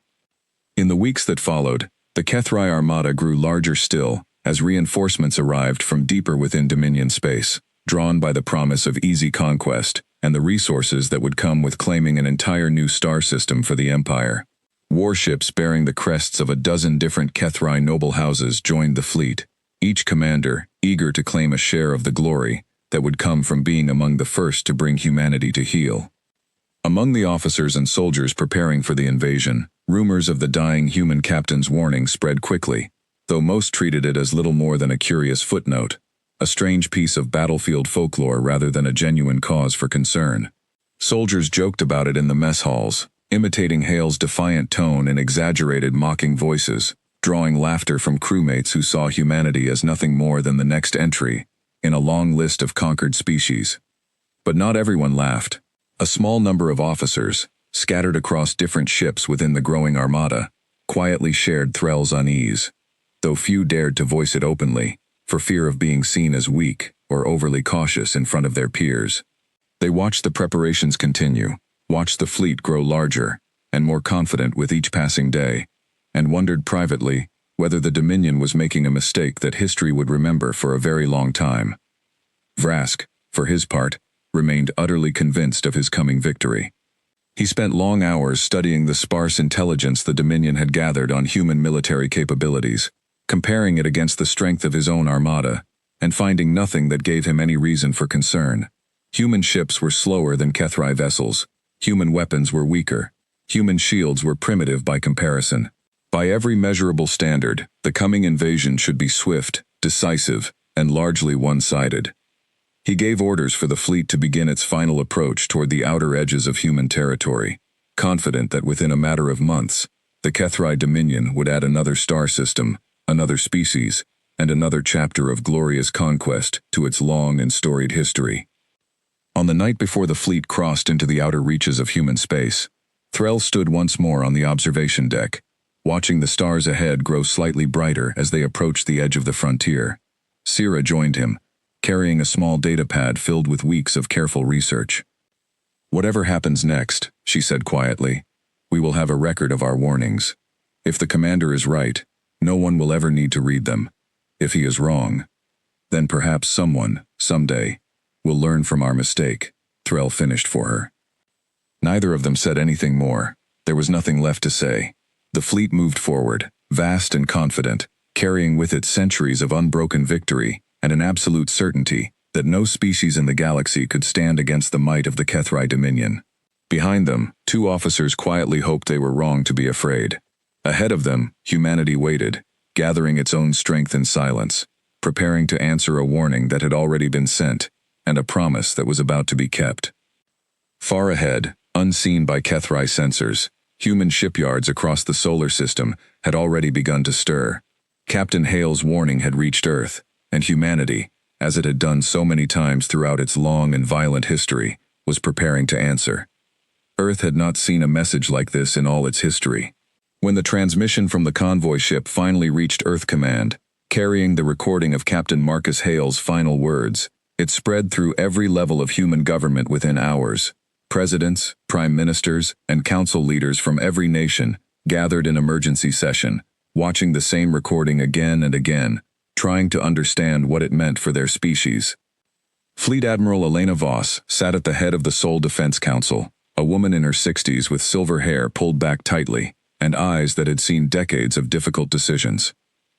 In the weeks that followed, the HFY armada grew larger still as reinforcements arrived from deeper within Dominion space, drawn by the promise of easy conquest and the resources that would come with claiming an entire new star system for the Empire. Warships bearing the crests of a dozen different HFY noble houses joined the fleet, each commander eager to claim a share of the glory that would come from being among the first to bring humanity to heel. Among the officers and soldiers preparing for the invasion, rumors of the dying human captain's warning spread quickly, though most treated it as little more than a curious footnote, a strange piece of battlefield folklore rather than a genuine cause for concern. Soldiers joked about it in the mess halls, imitating Hale's defiant tone in exaggerated mocking voices, drawing laughter from crewmates who saw humanity as nothing more than the next entry in a long list of conquered species. But not everyone laughed. A small number of officers, scattered across different ships within the growing armada, quietly shared Threll's unease, though few dared to voice it openly, for fear of being seen as weak or overly cautious in front of their peers. They watched the preparations continue, watched the fleet grow larger and more confident with each passing day, and wondered privately whether the Dominion was making a mistake that history would remember for a very long time. Vrask, for his part, remained utterly convinced of his coming victory. He spent long hours studying the sparse intelligence the Dominion had gathered on human military capabilities, comparing it against the strength of his own armada, and finding nothing that gave him any reason for concern. Human ships were slower than HFY vessels, human weapons were weaker, human shields were primitive by comparison. By every measurable standard, the coming invasion should be swift, decisive, and largely one-sided. He gave orders for the fleet to begin its final approach toward the outer edges of human territory, confident that within a matter of months, the HFY Dominion would add another star system, another species, and another chapter of glorious conquest to its long and storied history. On the night before the fleet crossed into the outer reaches of human space, Threll stood once more on the observation deck, watching the stars ahead grow slightly brighter as they approached the edge of the frontier. Sira joined him, carrying a small data pad filled with weeks of careful research. "Whatever happens next," she said quietly, "we will have a record of our warnings. If the commander is right, no one will ever need to read them. If he is wrong, then perhaps someone, someday, will learn from our mistake," Threll finished for her. Neither of them said anything more. There was nothing left to say. The fleet moved forward, vast and confident, carrying with it centuries of unbroken victory and an absolute certainty that no species in the galaxy could stand against the might of the HFY Dominion. Behind them, two officers quietly hoped they were wrong to be afraid. Ahead of them, humanity waited, gathering its own strength in silence, preparing to answer a warning that had already been sent, and a promise that was about to be kept. Far ahead, unseen by HFY sensors, human shipyards across the solar system had already begun to stir. Captain Hale's warning had reached Earth, and humanity, as it had done so many times throughout its long and violent history, was preparing to answer. Earth had not seen a message like this in all its history. When the transmission from the convoy ship finally reached Earth Command, carrying the recording of Captain Marcus Hale's final words, it spread through every level of human government within hours. Presidents, prime ministers, and council leaders from every nation gathered in emergency session, watching the same recording again and again, trying to understand what it meant for their species. Fleet Admiral Elena Voss sat at the head of the Sol Defense Council, a woman in her 60s with silver hair pulled back tightly, and eyes that had seen decades of difficult decisions.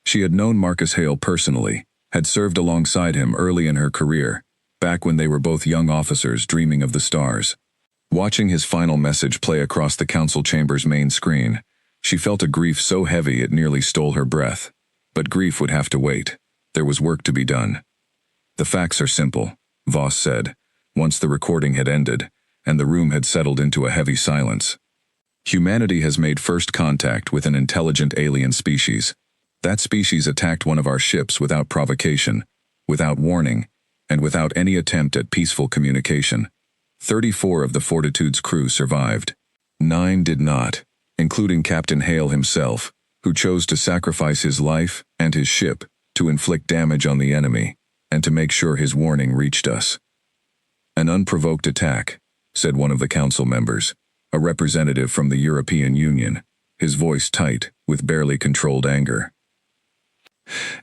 She had known Marcus Hale personally, had served alongside him early in her career, back when they were both young officers dreaming of the stars. Watching his final message play across the council chamber's main screen, she felt a grief so heavy it nearly stole her breath. But grief would have to wait. There was work to be done. "The facts are simple," Voss said, once the recording had ended, and the room had settled into a heavy silence. "Humanity has made first contact with an intelligent alien species. That species attacked one of our ships without provocation, without warning, and without any attempt at peaceful communication. 34 of the Fortitude's crew survived. 9 did not, including Captain Hale himself, who chose to sacrifice his life and his ship to inflict damage on the enemy and to make sure his warning reached us. An unprovoked attack, said one of the council members, a representative from the European Union, his voice tight with barely controlled anger.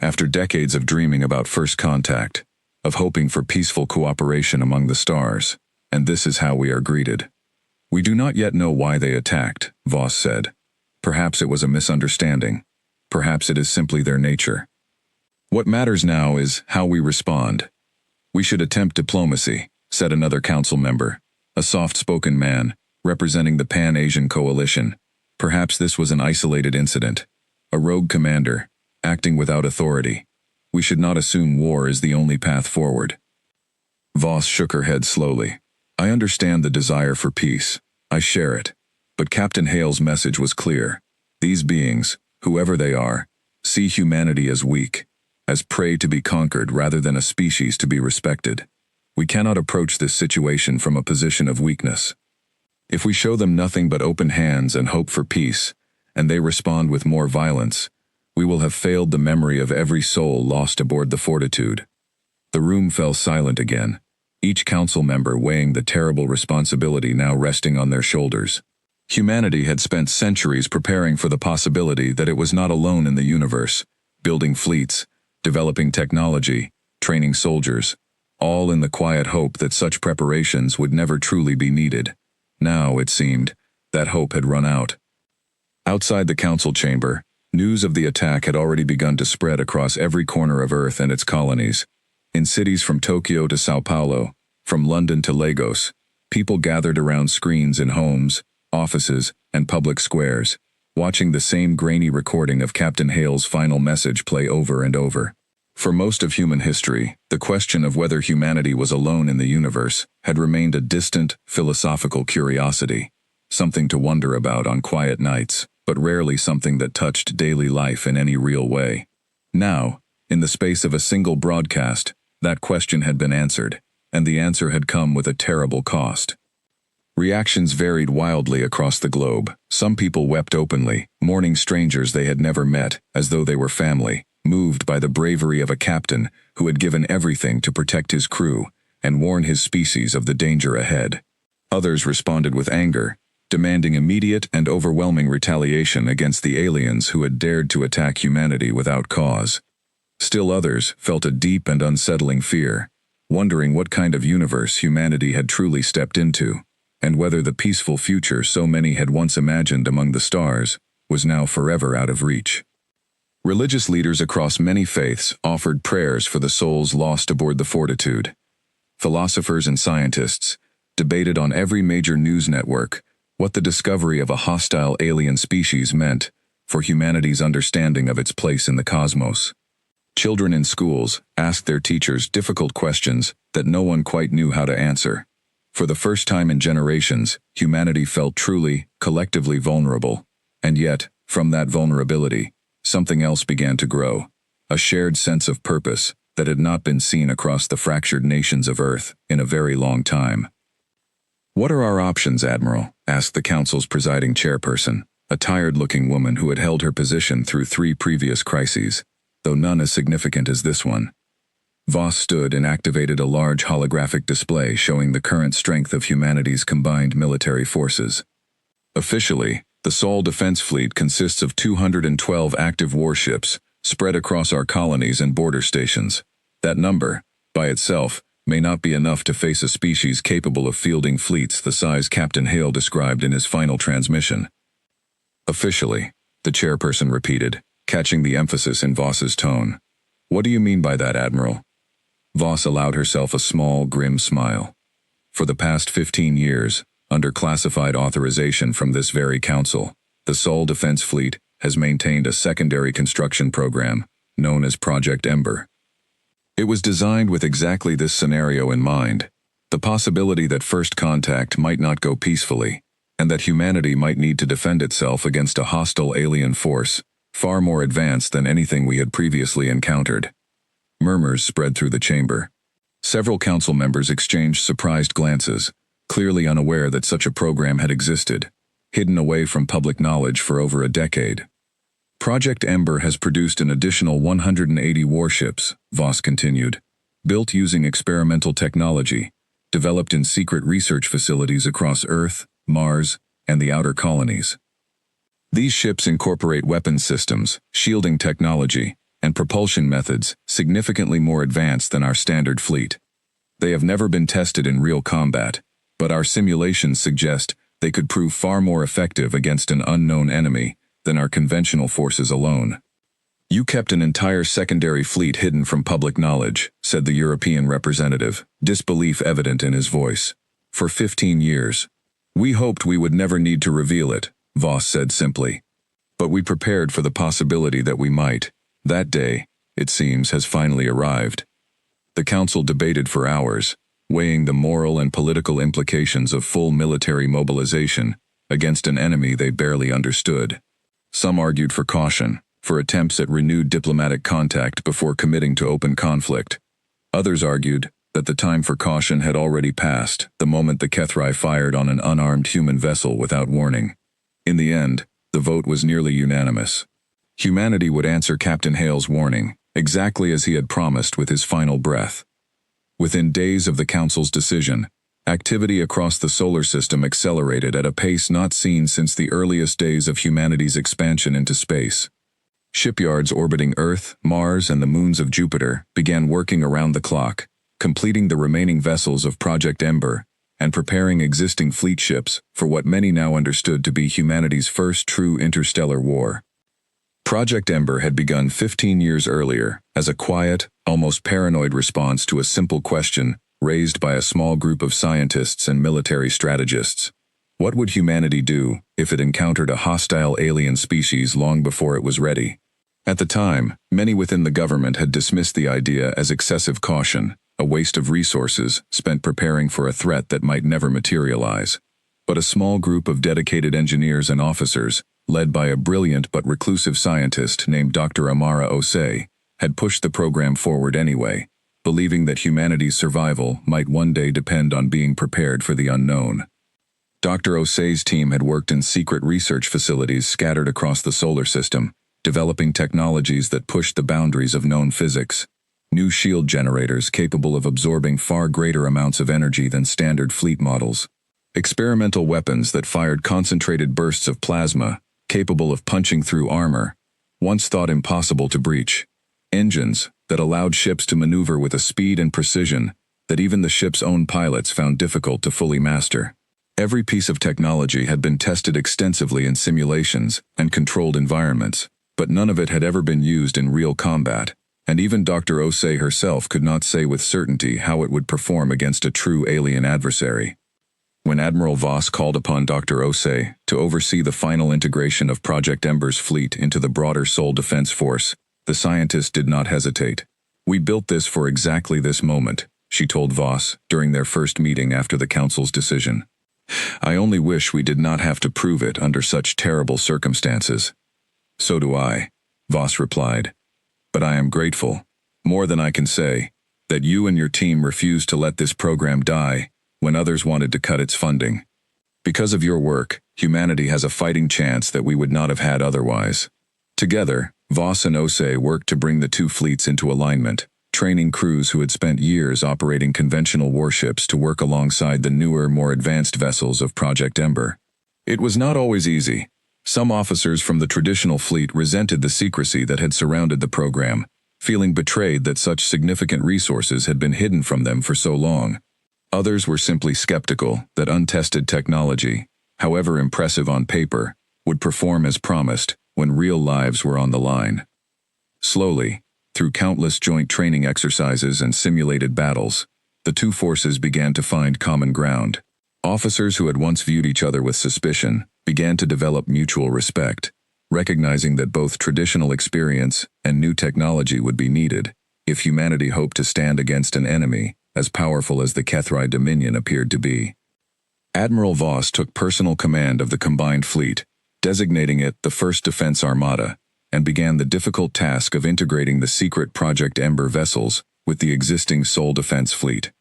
After decades of dreaming about first contact, of hoping for peaceful cooperation among the stars, and this is how we are greeted. We do not yet know why they attacked, Voss said. Perhaps it was a misunderstanding. Perhaps it is simply their nature. What matters now is how we respond. We should attempt diplomacy, said another council member, a soft-spoken man, representing the Pan-Asian Coalition. Perhaps this was an isolated incident, a rogue commander, acting without authority. We should not assume war is the only path forward. Voss shook her head slowly. I understand the desire for peace. I share it. But Captain Hale's message was clear. These beings, whoever they are, see humanity as weak, as prey to be conquered rather than a species to be respected. We cannot approach this situation from a position of weakness. If we show them nothing but open hands and hope for peace, and they respond with more violence, we will have failed the memory of every soul lost aboard the Fortitude. The room fell silent again, each council member weighing the terrible responsibility now resting on their shoulders. Humanity had spent centuries preparing for the possibility that it was not alone in the universe, building fleets, developing technology, training soldiers, all in the quiet hope that such preparations would never truly be needed. Now, it seemed, that hope had run out. Outside the council chamber, news of the attack had already begun to spread across every corner of Earth and its colonies. In cities from Tokyo to Sao Paulo, from London to Lagos, people gathered around screens in homes, offices, and public squares, watching the same grainy recording of Captain Hale's final message play over and over. For most of human history, the question of whether humanity was alone in the universe had remained a distant, philosophical curiosity, something to wonder about on quiet nights, but rarely something that touched daily life in any real way. Now, in the space of a single broadcast, that question had been answered, and the answer had come with a terrible cost. Reactions varied wildly across the globe. Some people wept openly, mourning strangers they had never met, as though they were family, moved by the bravery of a captain who had given everything to protect his crew and warn his species of the danger ahead. Others responded with anger, demanding immediate and overwhelming retaliation against the aliens who had dared to attack humanity without cause. Still others felt a deep and unsettling fear, wondering what kind of universe humanity had truly stepped into, and whether the peaceful future so many had once imagined among the stars was now forever out of reach. Religious leaders across many faiths offered prayers for the souls lost aboard the Fortitude. Philosophers and scientists debated on every major news network what the discovery of a hostile alien species meant for humanity's understanding of its place in the cosmos. Children in schools asked their teachers difficult questions that no one quite knew how to answer. For the first time in generations, humanity felt truly, collectively vulnerable. And yet, from that vulnerability, something else began to grow, a shared sense of purpose that had not been seen across the fractured nations of Earth in a very long time. "What are our options, Admiral?" asked the Council's presiding chairperson, a tired-looking woman who had held her position through 3 previous crises, though none as significant as this one. Voss stood and activated a large holographic display showing the current strength of humanity's combined military forces. Officially, the Sol Defense Fleet consists of 212 active warships spread across our colonies and border stations. That number, by itself, may not be enough to face a species capable of fielding fleets the size Captain Hale described in his final transmission. Officially, the chairperson repeated, catching the emphasis in Voss's tone. "What do you mean by that, Admiral?" Voss allowed herself a small, grim smile. For the past 15 years, under classified authorization from this very council, the Sol Defense Fleet has maintained a secondary construction program known as Project Ember. It was designed with exactly this scenario in mind, the possibility that first contact might not go peacefully, and that humanity might need to defend itself against a hostile alien force far more advanced than anything we had previously encountered. Murmurs spread through the chamber. Several council members exchanged surprised glances, clearly unaware that such a program had existed, hidden away from public knowledge for over a decade. Project Ember has produced an additional 180 warships, Voss continued, built using experimental technology, developed in secret research facilities across Earth, Mars, and the outer colonies. These ships incorporate weapons systems, shielding technology, and propulsion methods significantly more advanced than our standard fleet. They have never been tested in real combat, but our simulations suggest they could prove far more effective against an unknown enemy than our conventional forces alone. You kept an entire secondary fleet hidden from public knowledge, said the European representative, disbelief evident in his voice. For 15 years. We hoped we would never need to reveal it, Voss said simply. But we prepared for the possibility that we might. That day, it seems, has finally arrived. The council debated for hours, weighing the moral and political implications of full military mobilization against an enemy they barely understood. Some argued for caution, for attempts at renewed diplomatic contact before committing to open conflict. Others argued that the time for caution had already passed the moment the Kethrai fired on an unarmed human vessel without warning. In the end, the vote was nearly unanimous. Humanity would answer Captain Hale's warning, exactly as he had promised with his final breath. Within days of the Council's decision, activity across the solar system accelerated at a pace not seen since the earliest days of humanity's expansion into space. Shipyards orbiting Earth, Mars, and the moons of Jupiter began working around the clock, completing the remaining vessels of Project Ember, and preparing existing fleet ships for what many now understood to be humanity's first true interstellar war. Project Ember had begun 15 years earlier as a quiet, almost paranoid response to a simple question raised by a small group of scientists and military strategists. What would humanity do if it encountered a hostile alien species long before it was ready? At the time, many within the government had dismissed the idea as excessive caution, a waste of resources spent preparing for a threat that might never materialize. But a small group of dedicated engineers and officers, led by a brilliant but reclusive scientist named Dr. Amara Osei, had pushed the program forward anyway, believing that humanity's survival might one day depend on being prepared for the unknown. Dr. Osei's team had worked in secret research facilities scattered across the solar system, developing technologies that pushed the boundaries of known physics. New shield generators capable of absorbing far greater amounts of energy than standard fleet models. Experimental weapons that fired concentrated bursts of plasma, capable of punching through armor, once thought impossible to breach. Engines that allowed ships to maneuver with a speed and precision that even the ship's own pilots found difficult to fully master. Every piece of technology had been tested extensively in simulations and controlled environments, but none of it had ever been used in real combat, and even Dr. Osei herself could not say with certainty how it would perform against a true alien adversary. When Admiral Voss called upon Dr. Osei to oversee the final integration of Project Ember's fleet into the broader Sol Defense Force, the scientist did not hesitate. "We built this for exactly this moment," she told Voss during their first meeting after the Council's decision. "I only wish we did not have to prove it under such terrible circumstances." "So do I," Voss replied. "But I am grateful, more than I can say, that you and your team refused to let this program die when others wanted to cut its funding. Because of your work, humanity has a fighting chance that we would not have had otherwise." Together, Voss and Osei worked to bring the two fleets into alignment, training crews who had spent years operating conventional warships to work alongside the newer, more advanced vessels of Project Ember. It was not always easy. Some officers from the traditional fleet resented the secrecy that had surrounded the program, feeling betrayed that such significant resources had been hidden from them for so long. Others were simply skeptical that untested technology, however impressive on paper, would perform as promised when real lives were on the line. Slowly, through countless joint training exercises and simulated battles, the two forces began to find common ground. Officers who had once viewed each other with suspicion began to develop mutual respect, recognizing that both traditional experience and new technology would be needed if humanity hoped to stand against an enemy as powerful as the Kethrai Dominion appeared to be. Admiral Voss took personal command of the combined fleet, designating it the First Defense Armada, and began the difficult task of integrating the secret Project Ember vessels with the existing Sol defense fleet.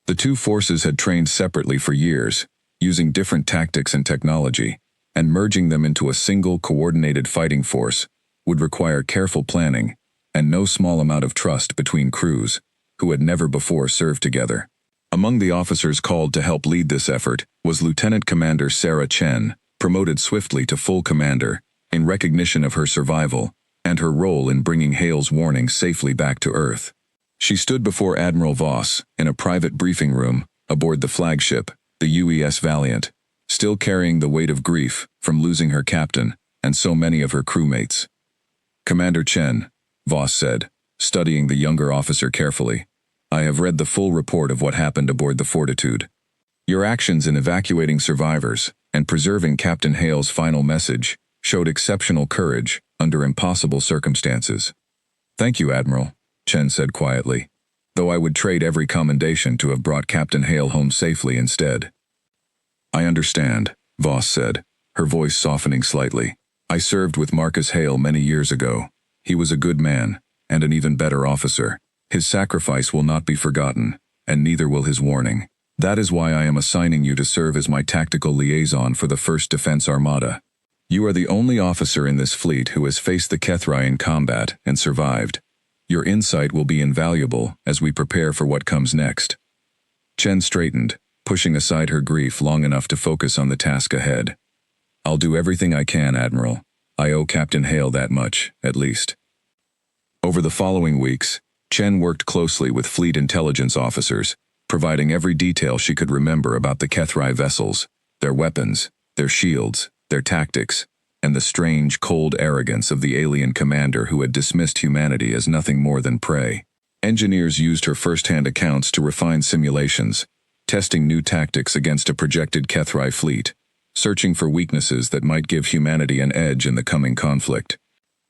The two forces had trained separately for years, using different tactics and technology, and merging them into a single coordinated fighting force would require careful planning and no small amount of trust between crews who had never before served together. Among the officers called to help lead this effort was Lieutenant Commander Sarah Chen, promoted swiftly to full commander in recognition of her survival and her role in bringing Hale's warning safely back to Earth. She stood before Admiral Voss in a private briefing room aboard the flagship, the UES Valiant, still carrying the weight of grief from losing her captain and so many of her crewmates. "Commander Chen," Voss said, studying the younger officer carefully, "I have read the full report of what happened aboard the Fortitude. Your actions in evacuating survivors and preserving Captain Hale's final message showed exceptional courage under impossible circumstances." "Thank you, Admiral," Chen said quietly, "though I would trade every commendation to have brought Captain Hale home safely instead." "I understand," Voss said, her voice softening slightly. "I served with Marcus Hale many years ago. He was a good man, and an even better officer. His sacrifice will not be forgotten, and neither will his warning. That is why I am assigning you to serve as my tactical liaison for the 1st Defense Armada. You are the only officer in this fleet who has faced the Kethrai in combat and survived. Your insight will be invaluable as we prepare for what comes next." Chen straightened, pushing aside her grief long enough to focus on the task ahead. "I'll do everything I can, Admiral. I owe Captain Hale that much, at least." Over the following weeks, Chen worked closely with fleet intelligence officers, providing every detail she could remember about the Kethrai vessels, their weapons, their shields, their tactics, and the strange, cold arrogance of the alien commander who had dismissed humanity as nothing more than prey. Engineers used her first-hand accounts to refine simulations, testing new tactics against a projected Kethrai fleet, searching for weaknesses that might give humanity an edge in the coming conflict.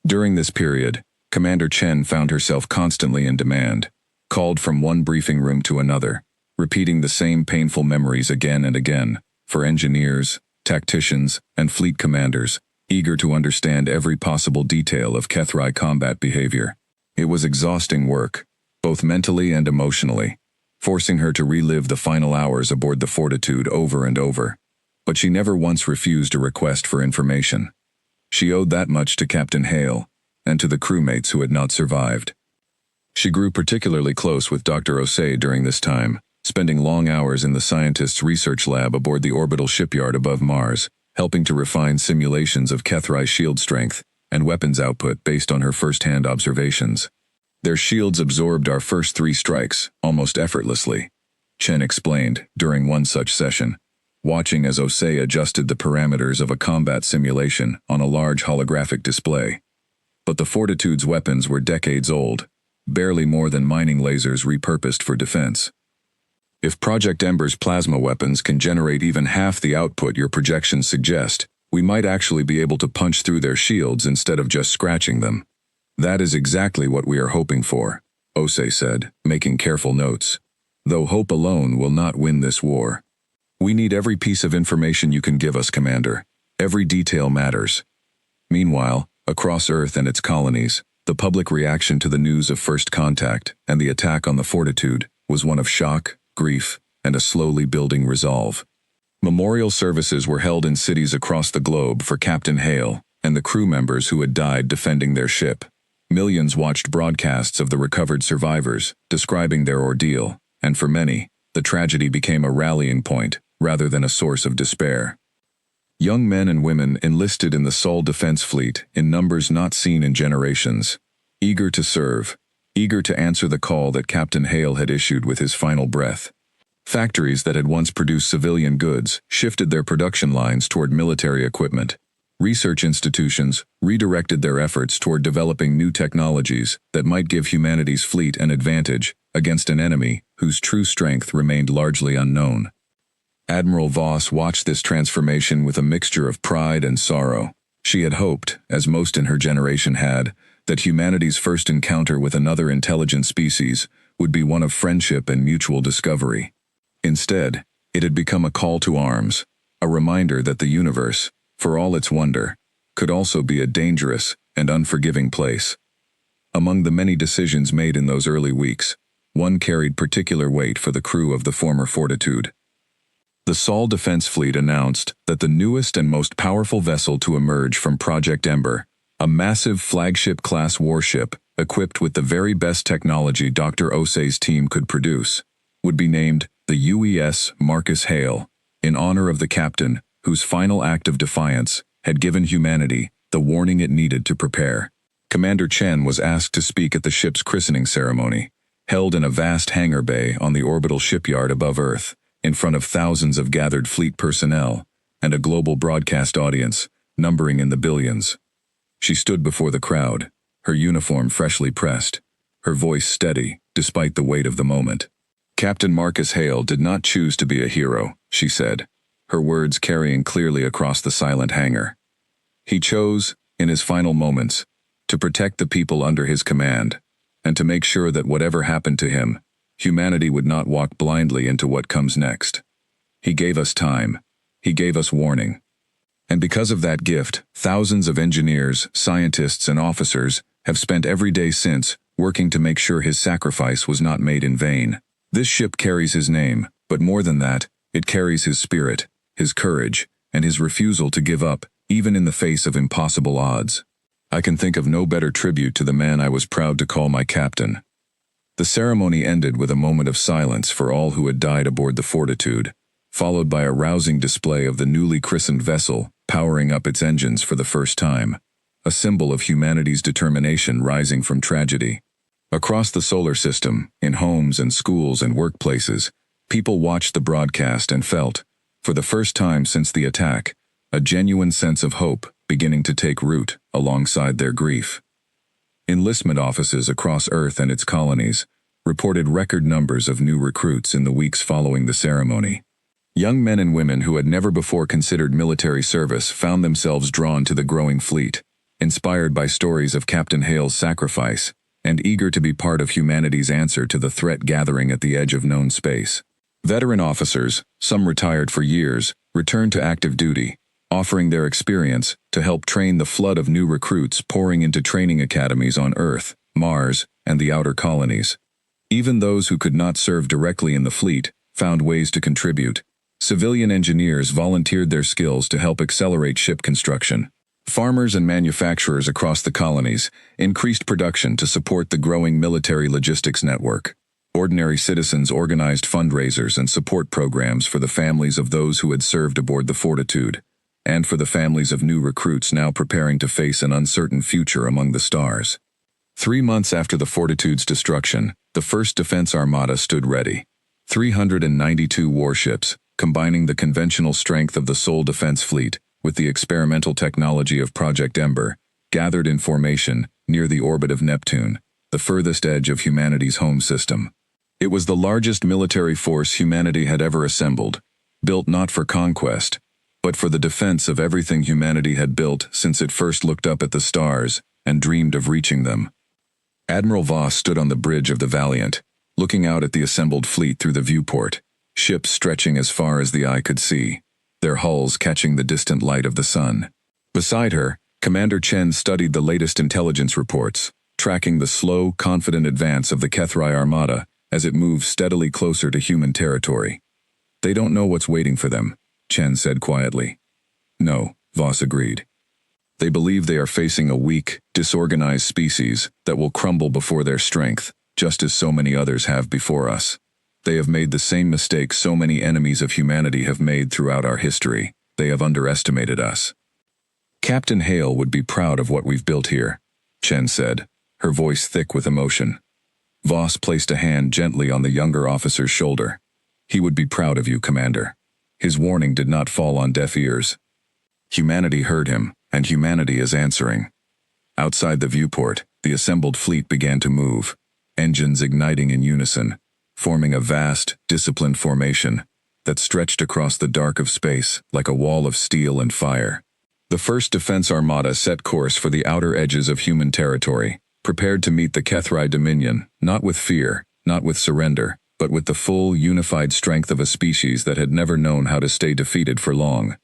During this period, Commander Chen found herself constantly in demand, called from one briefing room to another, repeating the same painful memories again and again, for engineers, tacticians, and fleet commanders, eager to understand every possible detail of Kethrai combat behavior. It was exhausting work, both mentally and emotionally, forcing her to relive the final hours aboard the Fortitude over and over. But she never once refused a request for information. She owed that much to Captain Hale, and to the crewmates who had not survived. She grew particularly close with Dr. Osei during this time, spending long hours in the scientist's research lab aboard the orbital shipyard above Mars, helping to refine simulations of Kethrai's shield strength and weapons output based on her first-hand observations. "Their shields absorbed our first 3 strikes, almost effortlessly," Chen explained during one such session, watching as Osei adjusted the parameters of a combat simulation on a large holographic display. But the Fortitude's weapons were decades old, barely more than mining lasers repurposed for defense. "If Project Ember's plasma weapons can generate even half the output your projections suggest, we might actually be able to punch through their shields instead of just scratching them. That is exactly what we are hoping for," Osei said, making careful notes. "Though hope alone will not win this war. We need every piece of information you can give us, Commander. Every detail matters." Meanwhile, across Earth and its colonies, the public reaction to the news of first contact and the attack on the Fortitude was one of shock, grief, and a slowly building resolve. Memorial services were held in cities across the globe for Captain Hale and the crew members who had died defending their ship. Millions watched broadcasts of the recovered survivors, describing their ordeal, and for many, the tragedy became a rallying point rather than a source of despair. Young men and women enlisted in the Sol Defense Fleet in numbers not seen in generations, eager to serve, eager to answer the call that Captain Hale had issued with his final breath. Factories that had once produced civilian goods shifted their production lines toward military equipment. Research institutions redirected their efforts toward developing new technologies that might give humanity's fleet an advantage against an enemy whose true strength remained largely unknown. Admiral Voss watched this transformation with a mixture of pride and sorrow. She had hoped, as most in her generation had, that humanity's first encounter with another intelligent species would be one of friendship and mutual discovery. Instead, it had become a call to arms, a reminder that the universe, for all its wonder, could also be a dangerous, and unforgiving place. Among the many decisions made in those early weeks, one carried particular weight for the crew of the former Fortitude. The Sol Defense Fleet announced that the newest and most powerful vessel to emerge from Project Ember, a massive flagship-class warship equipped with the very best technology Dr. Osei's team could produce, would be named the UES Marcus Hale, in honor of the captain whose final act of defiance had given humanity the warning it needed to prepare. Commander Chen was asked to speak at the ship's christening ceremony, held in a vast hangar bay on the orbital shipyard above Earth, in front of thousands of gathered fleet personnel and a global broadcast audience numbering in the billions. She stood before the crowd, her uniform freshly pressed, her voice steady despite the weight of the moment. Captain Marcus Hale did not choose to be a hero, she said, her words carrying clearly across the silent hangar. He chose, in his final moments, to protect the people under his command, and to make sure that whatever happened to him, humanity would not walk blindly into what comes next. He gave us time. He gave us warning. And because of that gift, thousands of engineers, scientists, and officers have spent every day since working to make sure his sacrifice was not made in vain. This ship carries his name, but more than that, it carries his spirit, his courage, and his refusal to give up, even in the face of impossible odds. I can think of no better tribute to the man I was proud to call my captain. The ceremony ended with a moment of silence for all who had died aboard the Fortitude, followed by a rousing display of the newly christened vessel powering up its engines for the first time, a symbol of humanity's determination rising from tragedy. Across the solar system, in homes and schools and workplaces, people watched the broadcast and felt, for the first time since the attack, a genuine sense of hope beginning to take root alongside their grief. Enlistment offices across Earth and its colonies reported record numbers of new recruits in the weeks following the ceremony. Young men and women who had never before considered military service found themselves drawn to the growing fleet, inspired by stories of Captain Hale's sacrifice, and eager to be part of humanity's answer to the threat gathering at the edge of known space. Veteran officers, some retired for years, returned to active duty, offering their experience to help train the flood of new recruits pouring into training academies on Earth, Mars, and the outer colonies. Even those who could not serve directly in the fleet found ways to contribute. Civilian engineers volunteered their skills to help accelerate ship construction. Farmers and manufacturers across the colonies increased production to support the growing military logistics network. Ordinary citizens organized fundraisers and support programs for the families of those who had served aboard the Fortitude, and for the families of new recruits now preparing to face an uncertain future among the stars. 3 months after the Fortitude's destruction, the First Defense Armada stood ready. 392 warships, combining the conventional strength of the Sol Defense Fleet with the experimental technology of Project Ember, gathered in formation near the orbit of Neptune, the furthest edge of humanity's home system. It was the largest military force humanity had ever assembled, built not for conquest, but for the defense of everything humanity had built since it first looked up at the stars and dreamed of reaching them. Admiral Voss stood on the bridge of the Valiant, looking out at the assembled fleet through the viewport, ships stretching as far as the eye could see, their hulls catching the distant light of the sun. Beside her, Commander Chen studied the latest intelligence reports, tracking the slow, confident advance of the Kethrai Armada as it moves steadily closer to human territory. "They don't know what's waiting for them," Chen said quietly. "No," Voss agreed. "They believe they are facing a weak, disorganized species that will crumble before their strength, just as so many others have before us. They have made the same mistakes so many enemies of humanity have made throughout our history. They have underestimated us." "Captain Hale would be proud of what we've built here," Chen said, her voice thick with emotion. Voss placed a hand gently on the younger officer's shoulder. "He would be proud of you, Commander." His warning did not fall on deaf ears. Humanity heard him, and humanity is answering. Outside the viewport, the assembled fleet began to move, engines igniting in unison, forming a vast, disciplined formation that stretched across the dark of space like a wall of steel and fire. The First Defense Armada set course for the outer edges of human territory, prepared to meet the Kethrai Dominion, not with fear, not with surrender, but with the full, unified strength of a species that had never known how to stay defeated for long.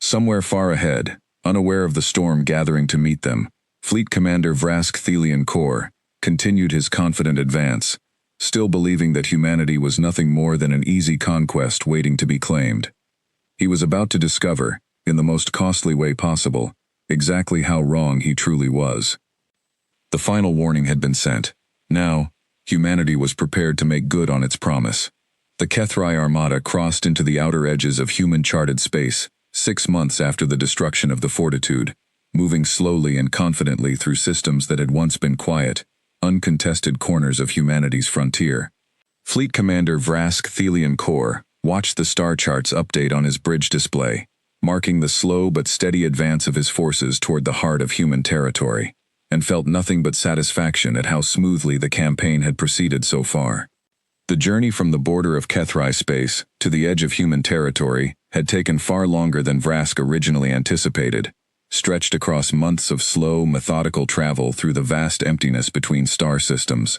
Somewhere far ahead, unaware of the storm gathering to meet them, Fleet Commander Vrask Thelian Kor continued his confident advance, still believing that humanity was nothing more than an easy conquest waiting to be claimed. He was about to discover, in the most costly way possible, exactly how wrong he truly was. The final warning had been sent. Now, humanity was prepared to make good on its promise. The Kethrai Armada crossed into the outer edges of human-charted space, 6 months after the destruction of the Fortitude, moving slowly and confidently through systems that had once been quiet, uncontested corners of humanity's frontier. Fleet Commander Vrask Thelian Kor watched the star charts update on his bridge display, marking the slow but steady advance of his forces toward the heart of human territory, and felt nothing but satisfaction at how smoothly the campaign had proceeded so far. The journey from the border of Kethrai space to the edge of human territory had taken far longer than Vrask originally anticipated, stretched across months of slow, methodical travel through the vast emptiness between star systems.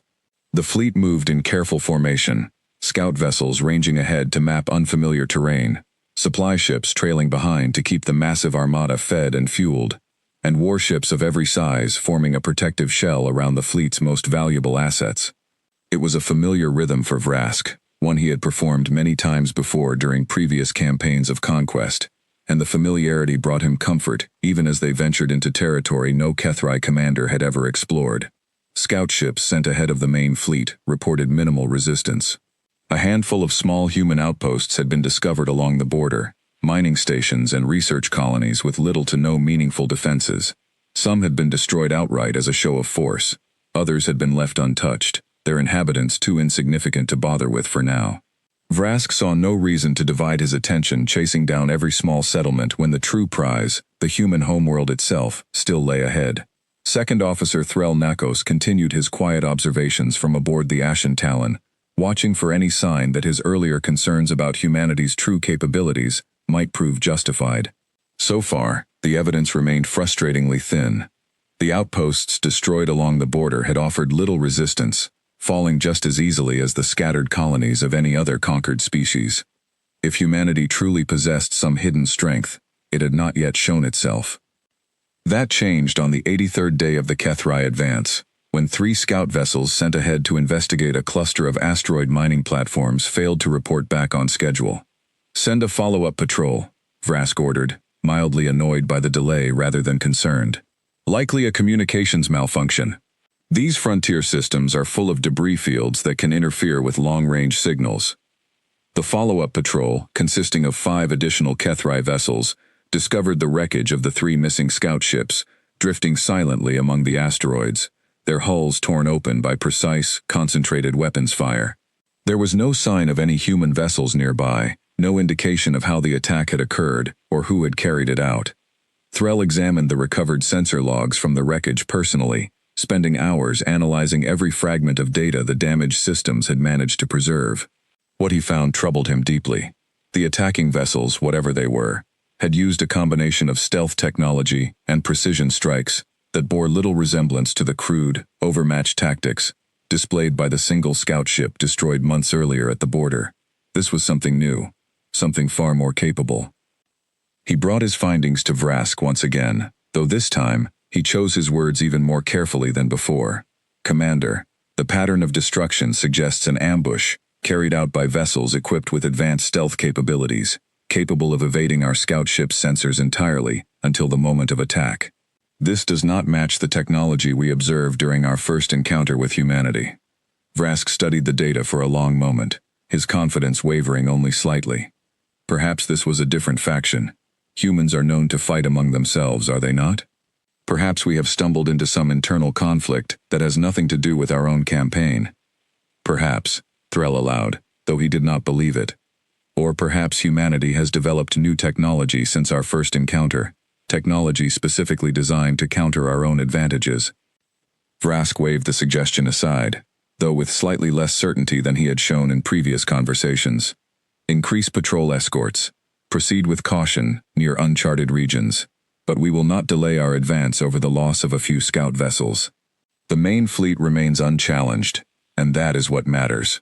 The fleet moved in careful formation, scout vessels ranging ahead to map unfamiliar terrain, supply ships trailing behind to keep the massive armada fed and fueled, and warships of every size forming a protective shell around the fleet's most valuable assets. It was a familiar rhythm for Vrask, one he had performed many times before during previous campaigns of conquest, and the familiarity brought him comfort even as they ventured into territory no Kethrai commander had ever explored. Scout ships sent ahead of the main fleet reported minimal resistance. A handful of small human outposts had been discovered along the border, mining stations and research colonies with little to no meaningful defenses. Some had been destroyed outright as a show of force. Others had been left untouched, their inhabitants too insignificant to bother with for now. Vrask saw no reason to divide his attention chasing down every small settlement when the true prize, the human homeworld itself, still lay ahead. Second Officer Threl Nakos continued his quiet observations from aboard the Ashen Talon, watching for any sign that his earlier concerns about humanity's true capabilities might prove justified. So far, the evidence remained frustratingly thin. The outposts destroyed along the border had offered little resistance, falling just as easily as the scattered colonies of any other conquered species. If humanity truly possessed some hidden strength, it had not yet shown itself. That changed on the 83rd day of the Kethrai advance, when 3 scout vessels sent ahead to investigate a cluster of asteroid mining platforms failed to report back on schedule. "Send a follow-up patrol," Vrask ordered, mildly annoyed by the delay rather than concerned. "Likely a communications malfunction. These frontier systems are full of debris fields that can interfere with long-range signals." The follow-up patrol, consisting of 5 additional Kethrai vessels, discovered the wreckage of the 3 missing scout ships, drifting silently among the asteroids, their hulls torn open by precise, concentrated weapons fire. There was no sign of any human vessels nearby, no indication of how the attack had occurred or who had carried it out. Threl examined the recovered sensor logs from the wreckage personally, spending hours analyzing every fragment of data the damaged systems had managed to preserve. What he found troubled him deeply. The attacking vessels, whatever they were, had used a combination of stealth technology and precision strikes that bore little resemblance to the crude, overmatched tactics displayed by the single scout ship destroyed months earlier at the border. This was something new, something far more capable. He brought his findings to Vrask once again, though this time, he chose his words even more carefully than before. "Commander, the pattern of destruction suggests an ambush carried out by vessels equipped with advanced stealth capabilities, capable of evading our scout ship's sensors entirely until the moment of attack. This does not match the technology we observed during our first encounter with humanity." Vrask studied the data for a long moment, his confidence wavering only slightly. Perhaps this was a different faction. Humans are known to fight among themselves, are they not? Perhaps we have stumbled into some internal conflict that has nothing to do with our own campaign. Perhaps, Threl allowed, though he did not believe it. Or perhaps humanity has developed new technology since our first encounter, technology specifically designed to counter our own advantages. Vrask waved the suggestion aside, though with slightly less certainty than he had shown in previous conversations. "Increase patrol escorts. Proceed with caution near uncharted regions, but we will not delay our advance over the loss of a few scout vessels. The main fleet remains unchallenged, and that is what matters."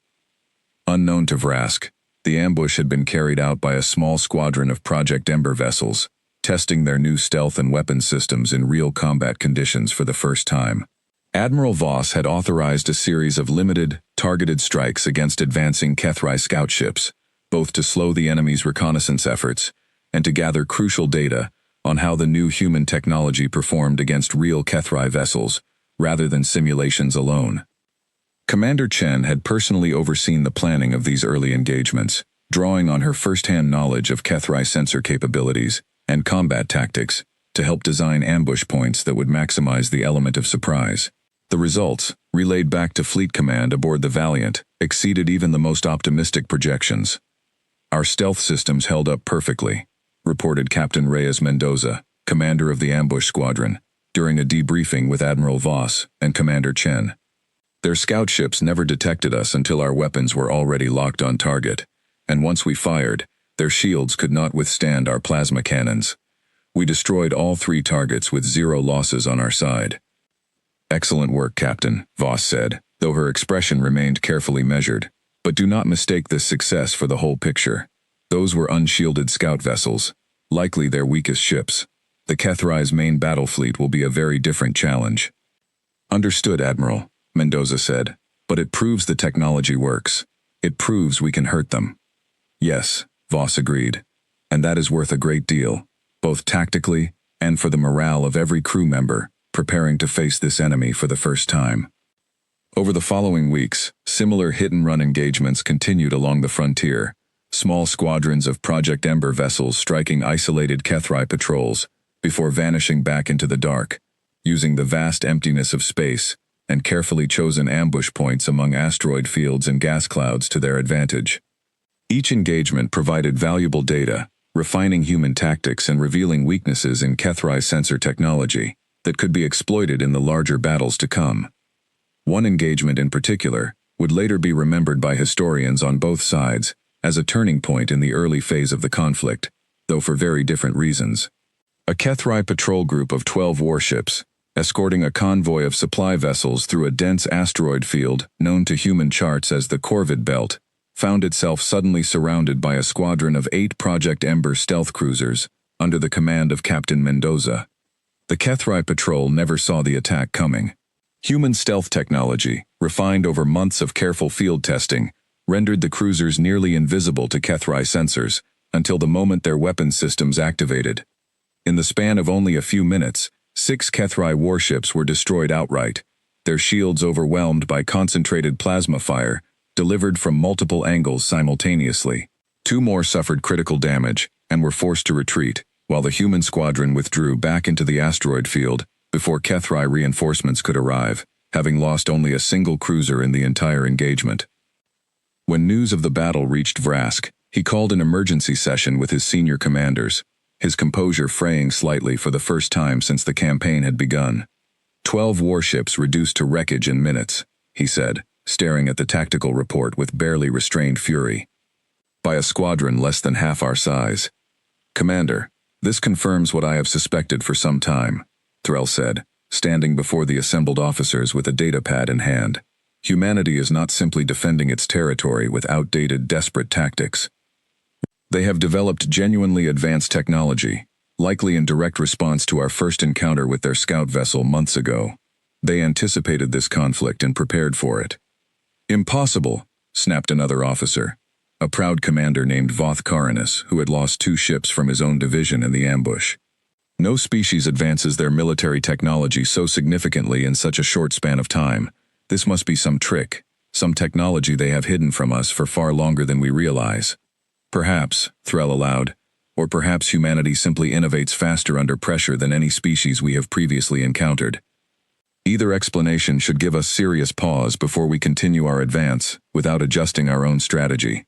Unknown to Vrask, the ambush had been carried out by a small squadron of Project Ember vessels, testing their new stealth and weapon systems in real combat conditions for the first time. Admiral Voss had authorized a series of limited, targeted strikes against advancing HFY scout ships, both to slow the enemy's reconnaissance efforts and to gather crucial data on how the new human technology performed against real HFY vessels, rather than simulations alone. Commander Chen had personally overseen the planning of these early engagements, drawing on her first-hand knowledge of HFY sensor capabilities and combat tactics to help design ambush points that would maximize the element of surprise. The results, relayed back to Fleet Command aboard the Valiant, exceeded even the most optimistic projections. "Our stealth systems held up perfectly," reported Captain Reyes Mendoza, commander of the ambush squadron, during a debriefing with Admiral Voss and Commander Chen. "Their scout ships never detected us until our weapons were already locked on target, and once we fired, their shields could not withstand our plasma cannons. We destroyed all 3 targets with 0 losses on our side." "Excellent work, Captain," Voss said, though her expression remained carefully measured. "But do not mistake this success for the whole picture. Those were unshielded scout vessels, likely their weakest ships. The HFY's main battle fleet will be a very different challenge." "Understood, Admiral," Mendoza said, "but it proves the technology works. It proves we can hurt them." "Yes," Voss agreed, "and that is worth a great deal, both tactically and for the morale of every crew member preparing to face this enemy for the first time." Over the following weeks, similar hit-and-run engagements continued along the frontier, small squadrons of Project Ember vessels striking isolated HFY patrols before vanishing back into the dark, using the vast emptiness of space and carefully chosen ambush points among asteroid fields and gas clouds to their advantage. Each engagement provided valuable data, refining human tactics and revealing weaknesses in HFY sensor technology that could be exploited in the larger battles to come. One engagement in particular would later be remembered by historians on both sides as a turning point in the early phase of the conflict, though for very different reasons. A HFY patrol group of 12 warships, escorting a convoy of supply vessels through a dense asteroid field known to human charts as the Corvid Belt, found itself suddenly surrounded by a squadron of 8 Project Ember stealth cruisers under the command of Captain Mendoza. The HFY patrol never saw the attack coming. Human stealth technology, refined over months of careful field testing, rendered the cruisers nearly invisible to HFY sensors until the moment their weapon systems activated. In the span of only a few minutes, 6 HFY warships were destroyed outright, their shields overwhelmed by concentrated plasma fire delivered from multiple angles simultaneously. 2 more suffered critical damage and were forced to retreat, while the human squadron withdrew back into the asteroid field before HFY reinforcements could arrive, having lost only a single cruiser in the entire engagement. When news of the battle reached Vrask, he called an emergency session with his senior commanders, his composure fraying slightly for the first time since the campaign had begun. 12 warships reduced to wreckage in minutes, he said, staring at the tactical report with barely restrained fury. By a squadron less than half our size. "Commander, this confirms what I have suspected for some time," Threll said, standing before the assembled officers with a datapad in hand. "Humanity is not simply defending its territory with outdated, desperate tactics. They have developed genuinely advanced technology, likely in direct response to our first encounter with their scout vessel months ago. They anticipated this conflict and prepared for it." "Impossible," snapped another officer, a proud commander named Voth Carinus, who had lost 2 ships from his own division in the ambush. "No species advances their military technology so significantly in such a short span of time. This must be some trick, some technology they have hidden from us for far longer than we realize." "Perhaps," Threll allowed, "or perhaps humanity simply innovates faster under pressure than any species we have previously encountered. Either explanation should give us serious pause before we continue our advance without adjusting our own strategy."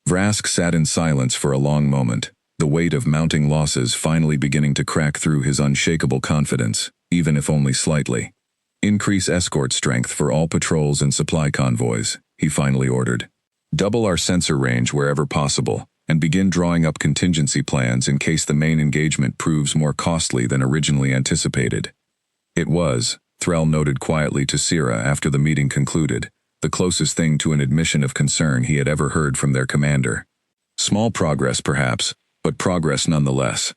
Vrask sat in silence for a long moment, the weight of mounting losses finally beginning to crack through his unshakable confidence, even if only slightly. "Increase escort strength for all patrols and supply convoys," he finally ordered. "Double our sensor range wherever possible, and begin drawing up contingency plans in case the main engagement proves more costly than originally anticipated." It was, Threll noted quietly to Sierra after the meeting concluded, the closest thing to an admission of concern he had ever heard from their commander. Small progress, perhaps, but progress nonetheless.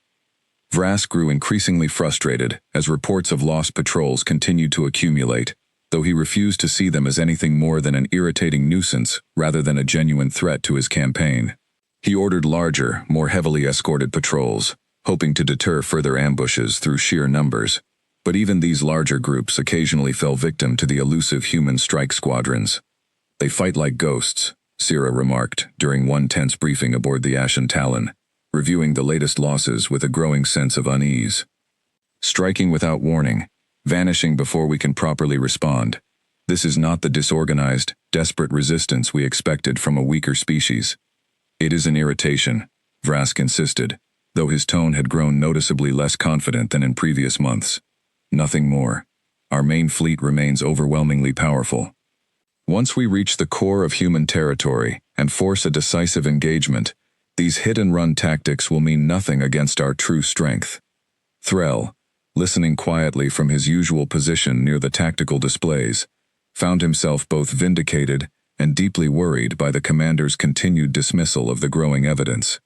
Vrask grew increasingly frustrated as reports of lost patrols continued to accumulate, though he refused to see them as anything more than an irritating nuisance rather than a genuine threat to his campaign. He ordered larger, more heavily escorted patrols, hoping to deter further ambushes through sheer numbers. But even these larger groups occasionally fell victim to the elusive human strike squadrons. "They fight like ghosts," Sira remarked during one tense briefing aboard the Ashen Talon, reviewing the latest losses with a growing sense of unease. "Striking without warning, vanishing before we can properly respond. This is not the disorganized, desperate resistance we expected from a weaker species." "It is an irritation," Vrask insisted, though his tone had grown noticeably less confident than in previous months. "Nothing more. Our main fleet remains overwhelmingly powerful. Once we reach the core of human territory and force a decisive engagement, these hit-and-run tactics will mean nothing against our true strength." Threll, listening quietly from his usual position near the tactical displays, found himself both vindicated and deeply worried by the commander's continued dismissal of the growing evidence.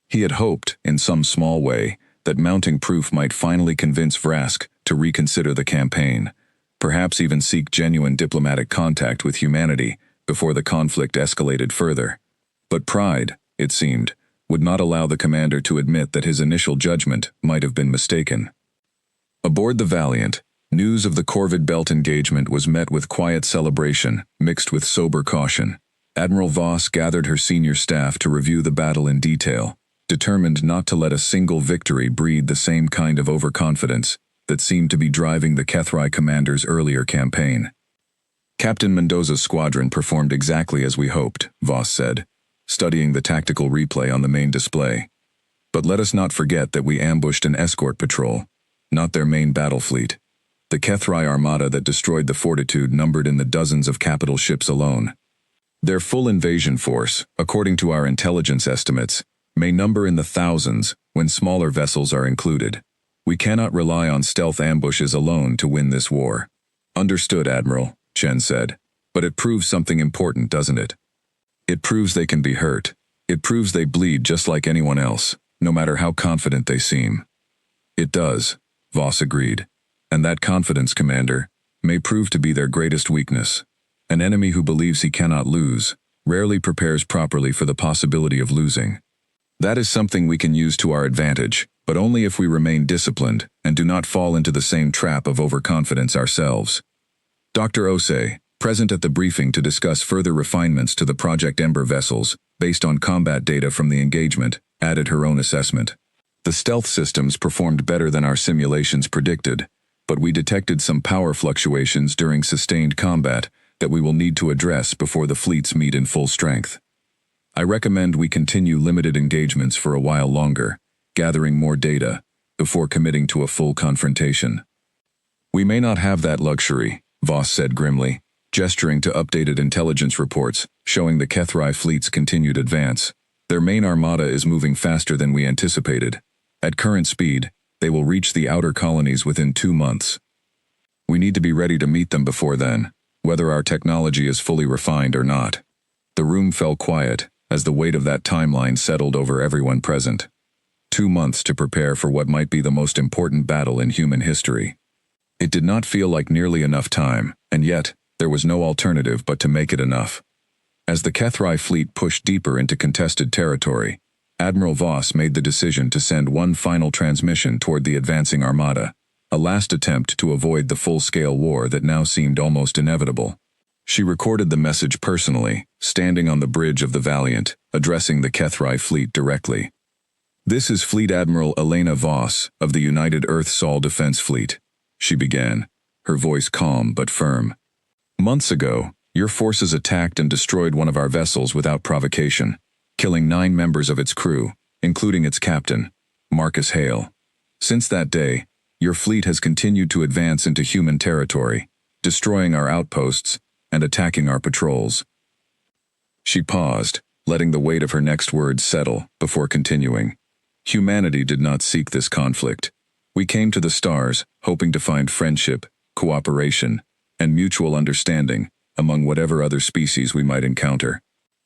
He had hoped, in some small way, that mounting proof might finally convince Vrask to reconsider the campaign, perhaps even seek genuine diplomatic contact with humanity before the conflict escalated further. But pride, it seemed, would not allow the commander to admit that his initial judgment might have been mistaken. Aboard the Valiant, news of the Corvid Belt engagement was met with quiet celebration, mixed with sober caution. Admiral Voss gathered her senior staff to review the battle in detail, determined not to let a single victory breed the same kind of overconfidence that seemed to be driving the Kethri commander's earlier campaign. "Captain Mendoza's squadron performed exactly as we hoped," Voss said, studying the tactical replay on the main display. "But let us not forget that we ambushed an escort patrol, not their main battle fleet. The Kethri armada that destroyed the Fortitude numbered in the dozens of capital ships alone. Their full invasion force, according to our intelligence estimates, may number in the thousands when smaller vessels are included. We cannot rely on stealth ambushes alone to win this war." "Understood, Admiral," Chen said. "But it proves something important, doesn't it? It proves they can be hurt. It proves they bleed just like anyone else, no matter how confident they seem." "It does," Voss agreed. "And that confidence, Commander, may prove to be their greatest weakness. An enemy who believes he cannot lose rarely prepares properly for the possibility of losing. That is something we can use to our advantage, but only if we remain disciplined and do not fall into the same trap of overconfidence ourselves." Dr. Osei, present at the briefing to discuss further refinements to the Project Ember vessels based on combat data from the engagement, added her own assessment. "The stealth systems performed better than our simulations predicted, but we detected some power fluctuations during sustained combat that we will need to address before the fleets meet in full strength. I recommend we continue limited engagements for a while longer, gathering more data, before committing to a full confrontation." "We may not have that luxury," Voss said grimly, gesturing to updated intelligence reports showing the Kethri fleet's continued advance. "Their main armada is moving faster than we anticipated. At current speed, they will reach the outer colonies within 2 months. We need to be ready to meet them before then, whether our technology is fully refined or not." The room fell quiet as the weight of that timeline settled over everyone present. 2 months to prepare for what might be the most important battle in human history. It did not feel like nearly enough time, and yet, there was no alternative but to make it enough. As the Kethri fleet pushed deeper into contested territory, Admiral Voss made the decision to send one final transmission toward the advancing armada, a last attempt to avoid the full-scale war that now seemed almost inevitable. She recorded the message personally, standing on the bridge of the Valiant, addressing the Kethri fleet directly. "This is Fleet Admiral Elena Voss of the United Earth-Sol Defense Fleet," she began, her voice calm but firm. "Months ago, your forces attacked and destroyed one of our vessels without provocation, killing 9 members of its crew, including its captain, Marcus Hale. Since that day, your fleet has continued to advance into human territory, destroying our outposts and attacking our patrols." She paused, letting the weight of her next words settle before continuing. "Humanity did not seek this conflict. We came to the stars, hoping to find friendship, cooperation, and mutual understanding among whatever other species we might encounter.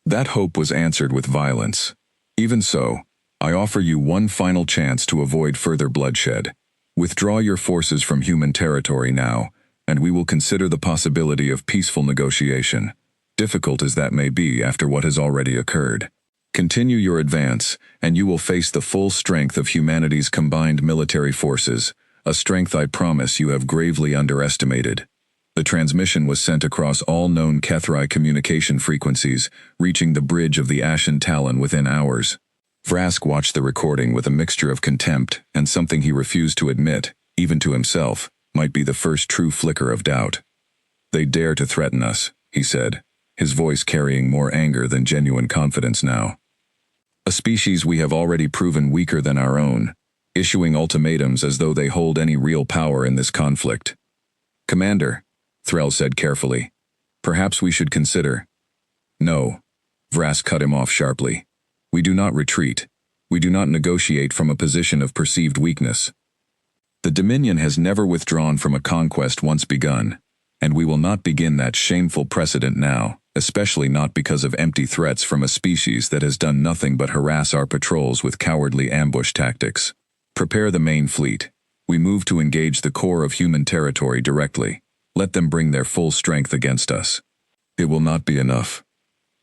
That hope was answered with violence. Even so, I offer you one final chance to avoid further bloodshed. Withdraw your forces from human territory now, and we will consider the possibility of peaceful negotiation, difficult as that may be after what has already occurred. Continue your advance, and you will face the full strength of humanity's combined military forces, a strength I promise you have gravely underestimated. The transmission was sent across all known HFY communication frequencies, reaching the bridge of the Ashen Talon within hours. Vrask watched the recording with a mixture of contempt and something he refused to admit, even to himself, might be the first true flicker of doubt. They dare to threaten us, he said, his voice carrying more anger than genuine confidence now. A species we have already proven weaker than our own, issuing ultimatums as though they hold any real power in this conflict. Commander, Threll said carefully, perhaps we should consider. No, Vrask cut him off sharply. We do not retreat. We do not negotiate from a position of perceived weakness. The Dominion has never withdrawn from a conquest once begun, and we will not begin that shameful precedent now, especially not because of empty threats from a species that has done nothing but harass our patrols with cowardly ambush tactics. Prepare the main fleet. We move to engage the core of human territory directly. Let them bring their full strength against us. It will not be enough.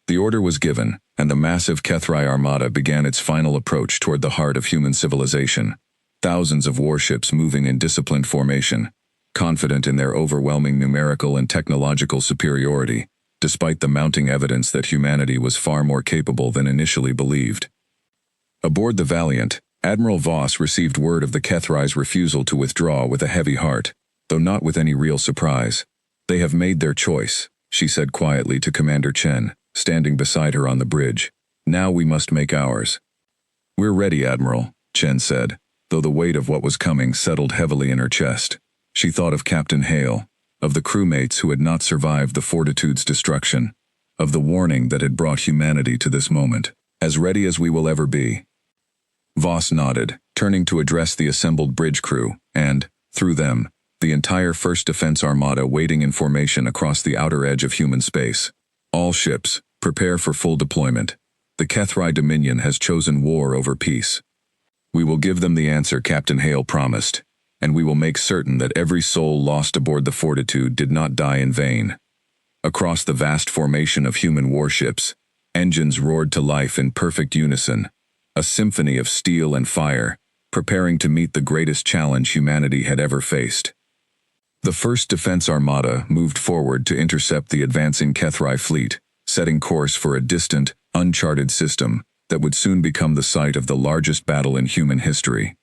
The order was given, and the massive HFY armada began its final approach toward the heart of human civilization. Thousands of warships moving in disciplined formation, confident in their overwhelming numerical and technological superiority, despite the mounting evidence that humanity was far more capable than initially believed. Aboard the Valiant, Admiral Voss received word of the HFY's refusal to withdraw with a heavy heart, though not with any real surprise. They have made their choice, she said quietly to Commander Chen, standing beside her on the bridge. Now we must make ours. We're ready, Admiral, Chen said, though the weight of what was coming settled heavily in her chest. She thought of Captain Hale, of the crewmates who had not survived the Fortitude's destruction, of the warning that had brought humanity to this moment. As ready as we will ever be. Voss nodded, turning to address the assembled bridge crew, and, through them, the entire First Defense Armada waiting in formation across the outer edge of human space. All ships, prepare for full deployment. The HFY Dominion has chosen war over peace. We will give them the answer Captain Hale promised, and we will make certain that every soul lost aboard the Fortitude did not die in vain. Across the vast formation of human warships, engines roared to life in perfect unison, a symphony of steel and fire, preparing to meet the greatest challenge humanity had ever faced. The First Defense Armada moved forward to intercept the advancing HFY fleet, setting course for a distant, uncharted system that would soon become the site of the largest battle in human history.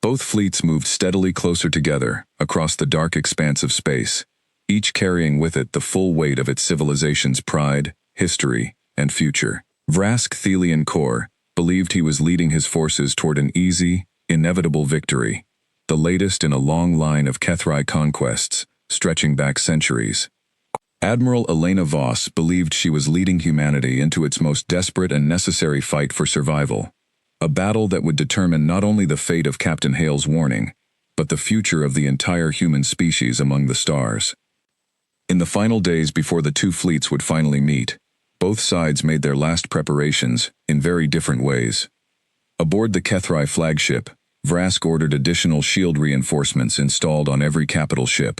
Both fleets moved steadily closer together across the dark expanse of space, each carrying with it the full weight of its civilization's pride, history, and future. Vrask Thelian Kor believed he was leading his forces toward an easy, inevitable victory, the latest in a long line of HFY conquests, stretching back centuries. Admiral Elena Voss believed she was leading humanity into its most desperate and necessary fight for survival, a battle that would determine not only the fate of Captain Hale's warning, but the future of the entire human species among the stars. In the final days before the two fleets would finally meet, both sides made their last preparations in very different ways. Aboard the HFY flagship, Vrask ordered additional shield reinforcements installed on every capital ship,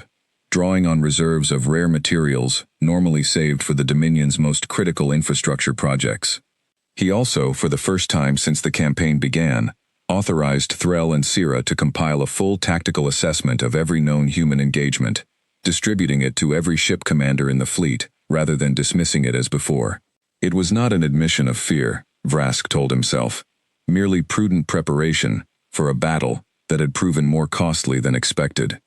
drawing on reserves of rare materials normally saved for the Dominion's most critical infrastructure projects. He also, for the first time since the campaign began, authorized Threll and Sira to compile a full tactical assessment of every known human engagement, distributing it to every ship commander in the fleet, rather than dismissing it as before. It was not an admission of fear, Vrask told himself, merely prudent preparation for a battle that had proven more costly than expected.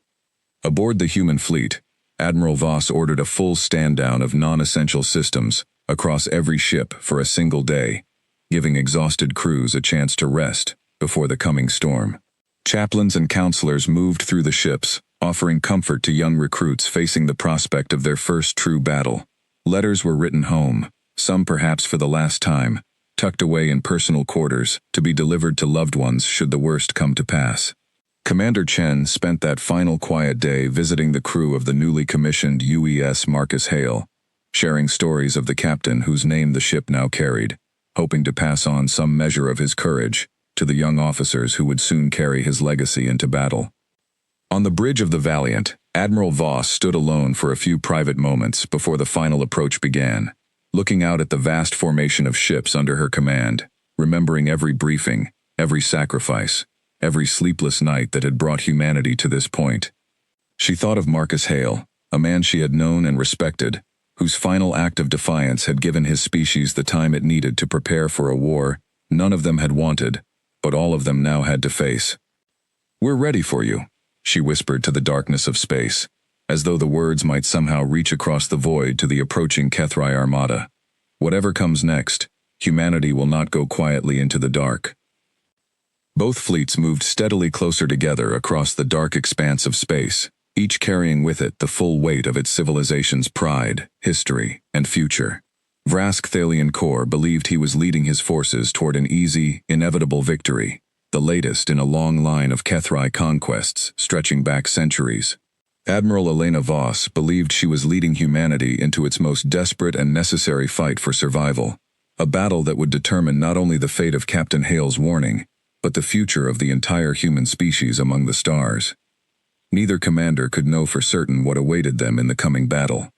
Aboard the human fleet, Admiral Voss ordered a full stand-down of non-essential systems across every ship for a single day, giving exhausted crews a chance to rest before the coming storm. Chaplains and counselors moved through the ships, offering comfort to young recruits facing the prospect of their first true battle. Letters were written home, some perhaps for the last time, tucked away in personal quarters to be delivered to loved ones should the worst come to pass. Commander Chen spent that final quiet day visiting the crew of the newly commissioned UES Marcus Hale, sharing stories of the captain whose name the ship now carried, hoping to pass on some measure of his courage to the young officers who would soon carry his legacy into battle. On the bridge of the Valiant, Admiral Voss stood alone for a few private moments before the final approach began, looking out at the vast formation of ships under her command, remembering every briefing, every sacrifice, every sleepless night that had brought humanity to this point. She thought of Marcus Hale, a man she had known and respected, whose final act of defiance had given his species the time it needed to prepare for a war none of them had wanted, but all of them now had to face. "We're ready for you," she whispered to the darkness of space, as though the words might somehow reach across the void to the approaching Kethrai armada. "Whatever comes next, humanity will not go quietly into the dark." Both fleets moved steadily closer together across the dark expanse of space, each carrying with it the full weight of its civilization's pride, history, and future. Vrask Thalian Kor believed he was leading his forces toward an easy, inevitable victory, the latest in a long line of Kethrai conquests stretching back centuries. Admiral Elena Voss believed she was leading humanity into its most desperate and necessary fight for survival, a battle that would determine not only the fate of Captain Hale's warning, but the future of the entire human species among the stars. Neither commander could know for certain what awaited them in the coming battle.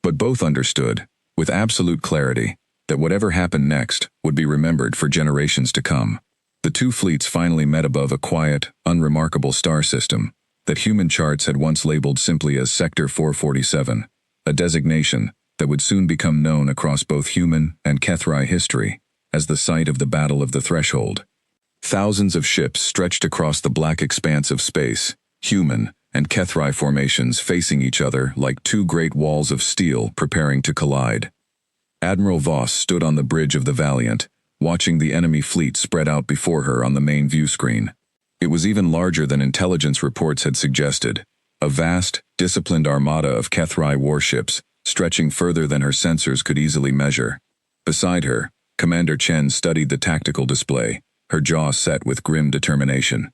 But both understood, with absolute clarity, that whatever happened next would be remembered for generations to come. The two fleets finally met above a quiet, unremarkable star system that human charts had once labeled simply as Sector 447, a designation that would soon become known across both human and Kethrai history as the site of the Battle of the Threshold. Thousands of ships stretched across the black expanse of space, human and Kethrai formations facing each other like two great walls of steel preparing to collide. Admiral Voss stood on the bridge of the Valiant, watching the enemy fleet spread out before her on the main view screen. It was even larger than intelligence reports had suggested, a vast, disciplined armada of Kethrai warships, stretching further than her sensors could easily measure. Beside her, Commander Chen studied the tactical display, her jaw set with grim determination.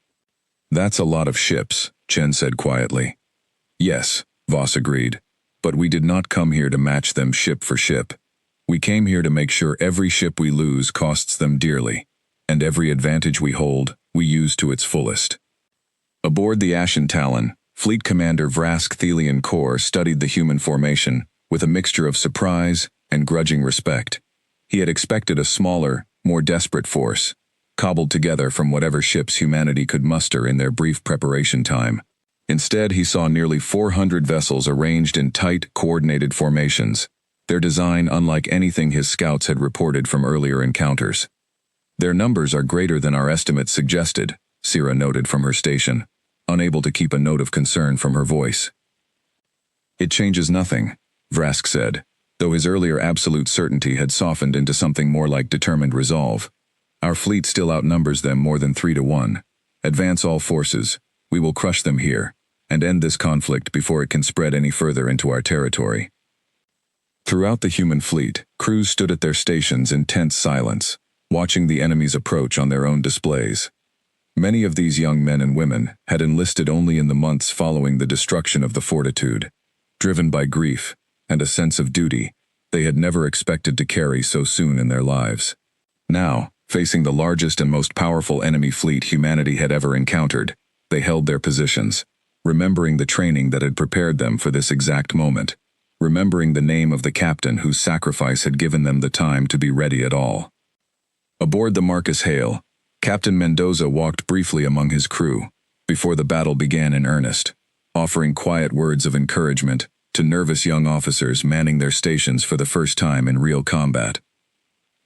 "That's a lot of ships," Chen said quietly. "Yes," Voss agreed, "but we did not come here to match them ship for ship. We came here to make sure every ship we lose costs them dearly, and every advantage we hold, we use to its fullest." Aboard the Ashen Talon, Fleet Commander Vrask Thalian Kor studied the human formation with a mixture of surprise and grudging respect. He had expected a smaller, more desperate force, cobbled together from whatever ships humanity could muster in their brief preparation time. Instead, he saw nearly 400 vessels arranged in tight, coordinated formations, their design unlike anything his scouts had reported from earlier encounters. "Their numbers are greater than our estimates suggested," Sira noted from her station, unable to keep a note of concern from her voice. "It changes nothing," Vrask said, though his earlier absolute certainty had softened into something more like determined resolve. "Our fleet still outnumbers them more than 3-1. Advance all forces, we will crush them here, and end this conflict before it can spread any further into our territory." Throughout the human fleet, crews stood at their stations in tense silence, watching the enemy's approach on their own displays. Many of these young men and women had enlisted only in the months following the destruction of the Fortitude. Driven by grief and a sense of duty, they had never expected to carry so soon in their lives. Now, facing the largest and most powerful enemy fleet humanity had ever encountered, they held their positions, remembering the training that had prepared them for this exact moment, remembering the name of the captain whose sacrifice had given them the time to be ready at all. Aboard the Marcus Hale, Captain Mendoza walked briefly among his crew, before the battle began in earnest, offering quiet words of encouragement to nervous young officers manning their stations for the first time in real combat.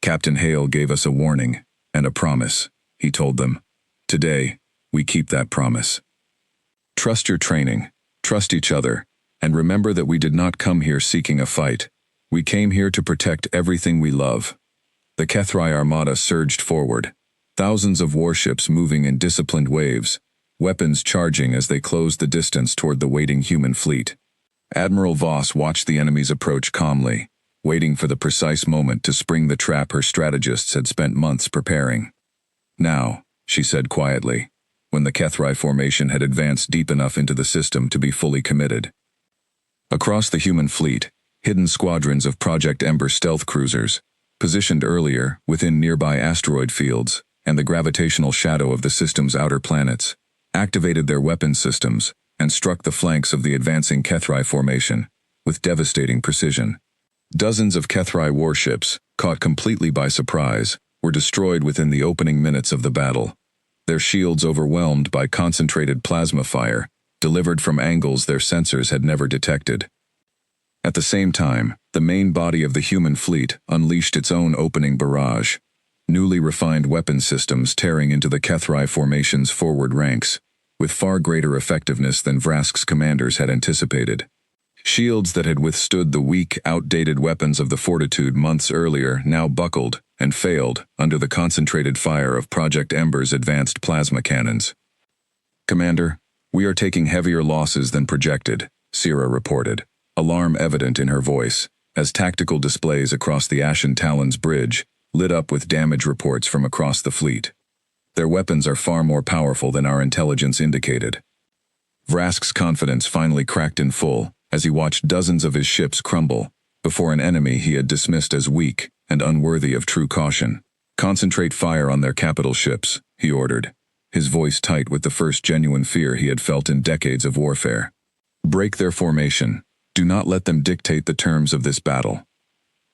"Captain Hale gave us a warning and a promise," he told them. "Today, we keep that promise. Trust your training, trust each other, and remember that we did not come here seeking a fight. We came here to protect everything we love." The Kethrai armada surged forward, thousands of warships moving in disciplined waves, weapons charging as they closed the distance toward the waiting human fleet. Admiral Voss watched the enemy's approach calmly, waiting for the precise moment to spring the trap her strategists had spent months preparing. "Now," she said quietly, when the Kethrai formation had advanced deep enough into the system to be fully committed. Across the human fleet, hidden squadrons of Project Ember stealth cruisers, positioned earlier within nearby asteroid fields and the gravitational shadow of the system's outer planets, activated their weapons systems and struck the flanks of the advancing HFY formation with devastating precision. Dozens of HFY warships, caught completely by surprise, were destroyed within the opening minutes of the battle, their shields overwhelmed by concentrated plasma fire, delivered from angles their sensors had never detected. At the same time, the main body of the human fleet unleashed its own opening barrage, newly refined weapon systems tearing into the HFY formation's forward ranks, with far greater effectiveness than Vrask's commanders had anticipated. Shields that had withstood the weak, outdated weapons of the Fortitude months earlier now buckled and failed under the concentrated fire of Project Ember's advanced plasma cannons. "Commander, we are taking heavier losses than projected," Sierra reported, alarm evident in her voice, as tactical displays across the Ashen Talon's bridge lit up with damage reports from across the fleet. "Their weapons are far more powerful than our intelligence indicated." Vrask's confidence finally cracked in full as he watched dozens of his ships crumble before an enemy he had dismissed as weak and unworthy of true caution. "Concentrate fire on their capital ships," he ordered, his voice tight with the first genuine fear he had felt in decades of warfare. "Break their formation. Do not let them dictate the terms of this battle."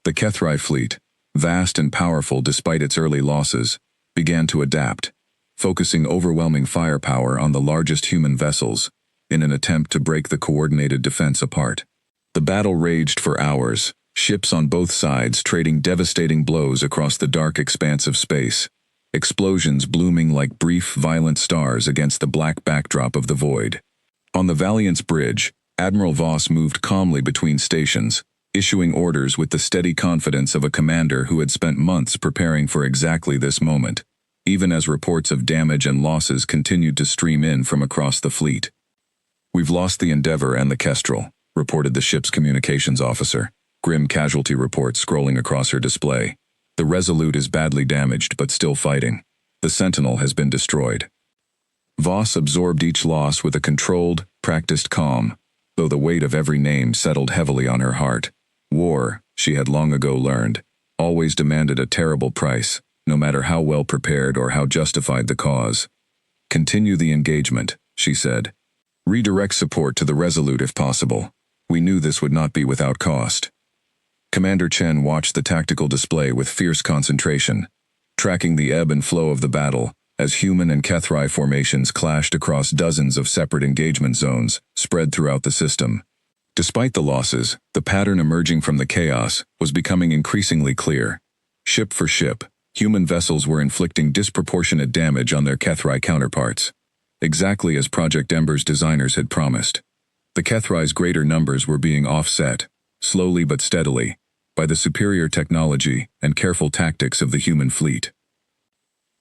The HFY fleet, vast and powerful despite its early losses, began to adapt, focusing overwhelming firepower on the largest human vessels in an attempt to break the coordinated defense apart. The battle raged for hours, ships on both sides trading devastating blows across the dark expanse of space, explosions blooming like brief, violent stars against the black backdrop of the void. On the Valiant's bridge, Admiral Voss moved calmly between stations, issuing orders with the steady confidence of a commander who had spent months preparing for exactly this moment, even as reports of damage and losses continued to stream in from across the fleet. "We've lost the Endeavour and the Kestrel," reported the ship's communications officer, grim casualty reports scrolling across her display. "The Resolute is badly damaged but still fighting. The Sentinel has been destroyed." Voss absorbed each loss with a controlled, practiced calm, though the weight of every name settled heavily on her heart. War, she had long ago learned, always demanded a terrible price, no matter how well prepared or how justified the cause. "Continue the engagement," she said. "Redirect support to the Resolute if possible. We knew this would not be without cost." Commander Chen watched the tactical display with fierce concentration, tracking the ebb and flow of the battle as human and HFY formations clashed across dozens of separate engagement zones spread throughout the system. Despite the losses, the pattern emerging from the chaos was becoming increasingly clear. Ship for ship, human vessels were inflicting disproportionate damage on their HFY counterparts, exactly as Project Ember's designers had promised. The HFY's greater numbers were being offset, slowly but steadily, by the superior technology and careful tactics of the human fleet.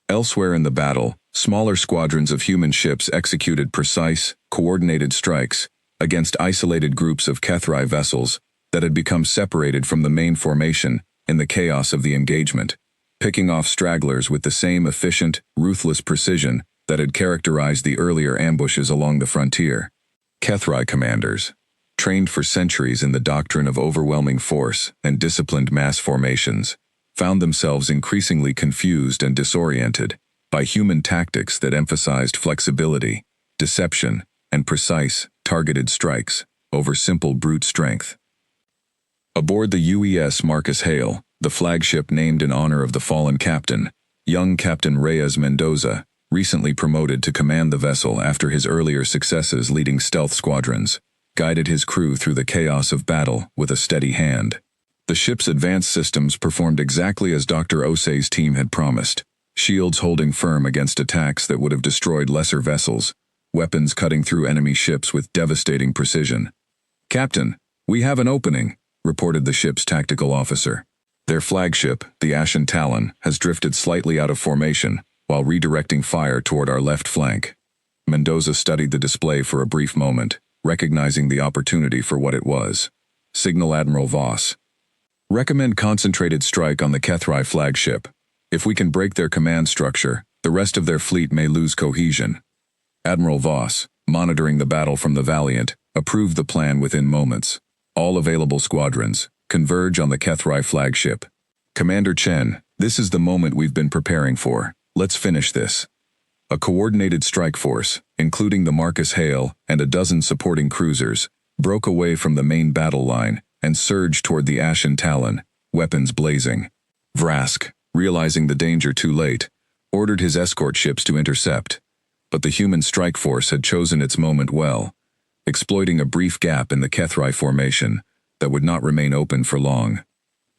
Elsewhere in the battle, smaller squadrons of human ships executed precise, coordinated strikes against isolated groups of HFY vessels that had become separated from the main formation in the chaos of the engagement, picking off stragglers with the same efficient, ruthless precision that had characterized the earlier ambushes along the frontier. HFY commanders, trained for centuries in the doctrine of overwhelming force and disciplined mass formations, found themselves increasingly confused and disoriented by human tactics that emphasized flexibility, deception, and precise, targeted strikes over simple brute strength. Aboard the UES Marcus Hale, the flagship named in honor of the fallen captain, young Captain Reyes Mendoza, recently promoted to command the vessel after his earlier successes leading stealth squadrons, guided his crew through the chaos of battle with a steady hand. The ship's advanced systems performed exactly as Dr. Osei's team had promised, shields holding firm against attacks that would have destroyed lesser vessels, weapons cutting through enemy ships with devastating precision. "Captain, we have an opening," reported the ship's tactical officer. Their flagship, the Ashen Talon, has drifted slightly out of formation while redirecting fire toward our left flank. Mendoza studied the display for a brief moment, recognizing the opportunity for what it was. Signal Admiral Voss. "Recommend concentrated strike on the HFY flagship. If we can break their command structure, the rest of their fleet may lose cohesion." Admiral Voss, monitoring the battle from the Valiant, approved the plan within moments. "All available squadrons, converge on the HFY flagship. Commander Chen, this is the moment we've been preparing for. Let's finish this. A coordinated strike force, including the Marcus Hale and a dozen supporting cruisers, broke away from the main battle line and surged toward the Ashen Talon, weapons blazing. Vrask, realizing the danger too late, ordered his escort ships to intercept. But the human strike force had chosen its moment well, exploiting a brief gap in the HFY formation that would not remain open for long.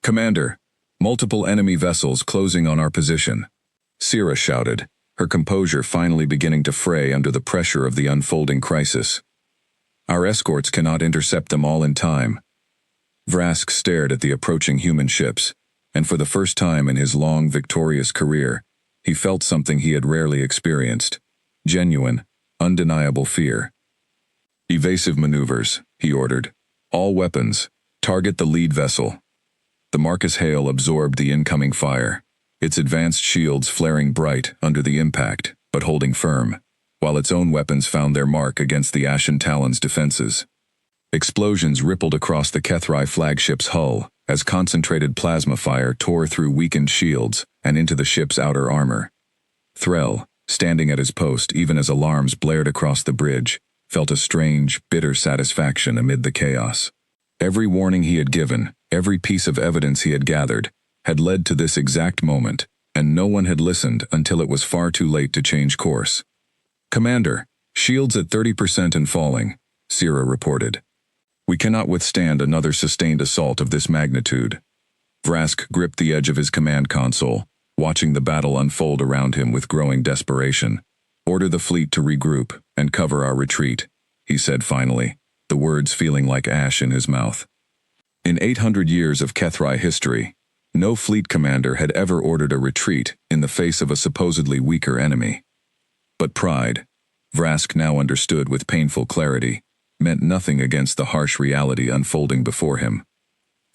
Commander, multiple enemy vessels closing on our position. Sira shouted, her composure finally beginning to fray under the pressure of the unfolding crisis. Our escorts cannot intercept them all in time. Vrask stared at the approaching human ships, and for the first time in his long, victorious career, he felt something he had rarely experienced. Genuine, undeniable fear. Evasive maneuvers, he ordered. All weapons, target the lead vessel. The Marcus Hale absorbed the incoming fire, its advanced shields flaring bright under the impact, but holding firm, while its own weapons found their mark against the Ashen Talon's defenses. Explosions rippled across the HFY flagship's hull as concentrated plasma fire tore through weakened shields and into the ship's outer armor. Threll, standing at his post even as alarms blared across the bridge, felt a strange, bitter satisfaction amid the chaos. Every warning he had given, every piece of evidence he had gathered, had led to this exact moment, and no one had listened until it was far too late to change course. Commander, shields at 30% and falling, Sira reported. We cannot withstand another sustained assault of this magnitude. Vrask gripped the edge of his command console, watching the battle unfold around him with growing desperation. Order the fleet to regroup and cover our retreat, he said finally, the words feeling like ash in his mouth. In 800 years of HFY history, no fleet commander had ever ordered a retreat in the face of a supposedly weaker enemy. But pride, Vrask now understood with painful clarity, meant nothing against the harsh reality unfolding before him.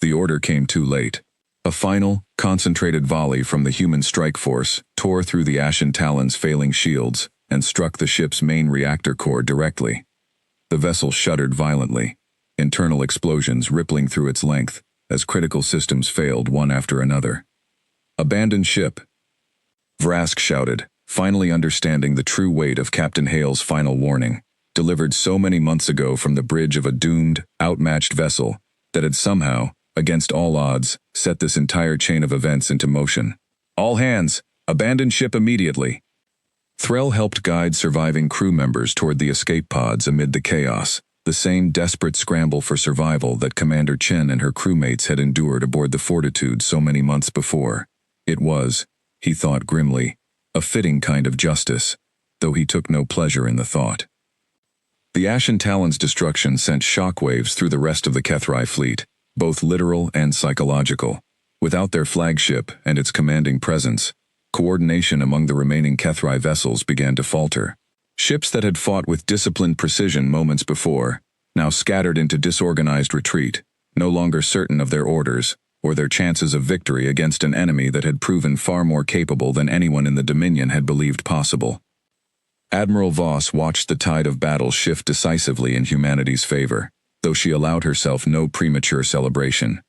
The order came too late. A final, concentrated volley from the human strike force tore through the Ashen Talon's failing shields and struck the ship's main reactor core directly. The vessel shuddered violently, internal explosions rippling through its length as critical systems failed one after another. Abandon ship, Vrask shouted, finally understanding the true weight of Captain Hale's final warning, delivered so many months ago from the bridge of a doomed, outmatched vessel that had somehow, against all odds, set this entire chain of events into motion. All hands, abandon ship immediately. Threll helped guide surviving crew members toward the escape pods amid the chaos, the same desperate scramble for survival that Commander Chen and her crewmates had endured aboard the Fortitude so many months before. It was, he thought grimly, a fitting kind of justice, though he took no pleasure in the thought. The Ashen Talon's destruction sent shockwaves through the rest of the HFY fleet, both literal and psychological. Without their flagship and its commanding presence, coordination among the remaining HFY vessels began to falter. Ships that had fought with disciplined precision moments before, now scattered into disorganized retreat, no longer certain of their orders or their chances of victory against an enemy that had proven far more capable than anyone in the Dominion had believed possible. Admiral Voss watched the tide of battle shift decisively in humanity's favor, though she allowed herself no premature celebration.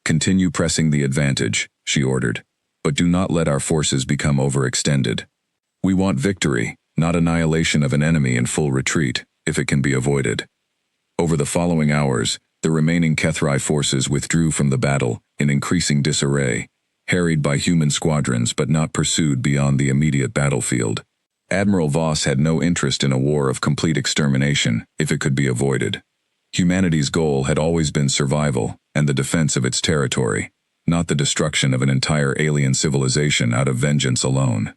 Continue pressing the advantage, she ordered, but do not let our forces become overextended. We want victory, not annihilation of an enemy in full retreat, if it can be avoided. Over the following hours, the remaining HFY forces withdrew from the battle in increasing disarray, harried by human squadrons but not pursued beyond the immediate battlefield. Admiral Voss had no interest in a war of complete extermination if it could be avoided. Humanity's goal had always been survival and the defense of its territory, not the destruction of an entire alien civilization out of vengeance alone.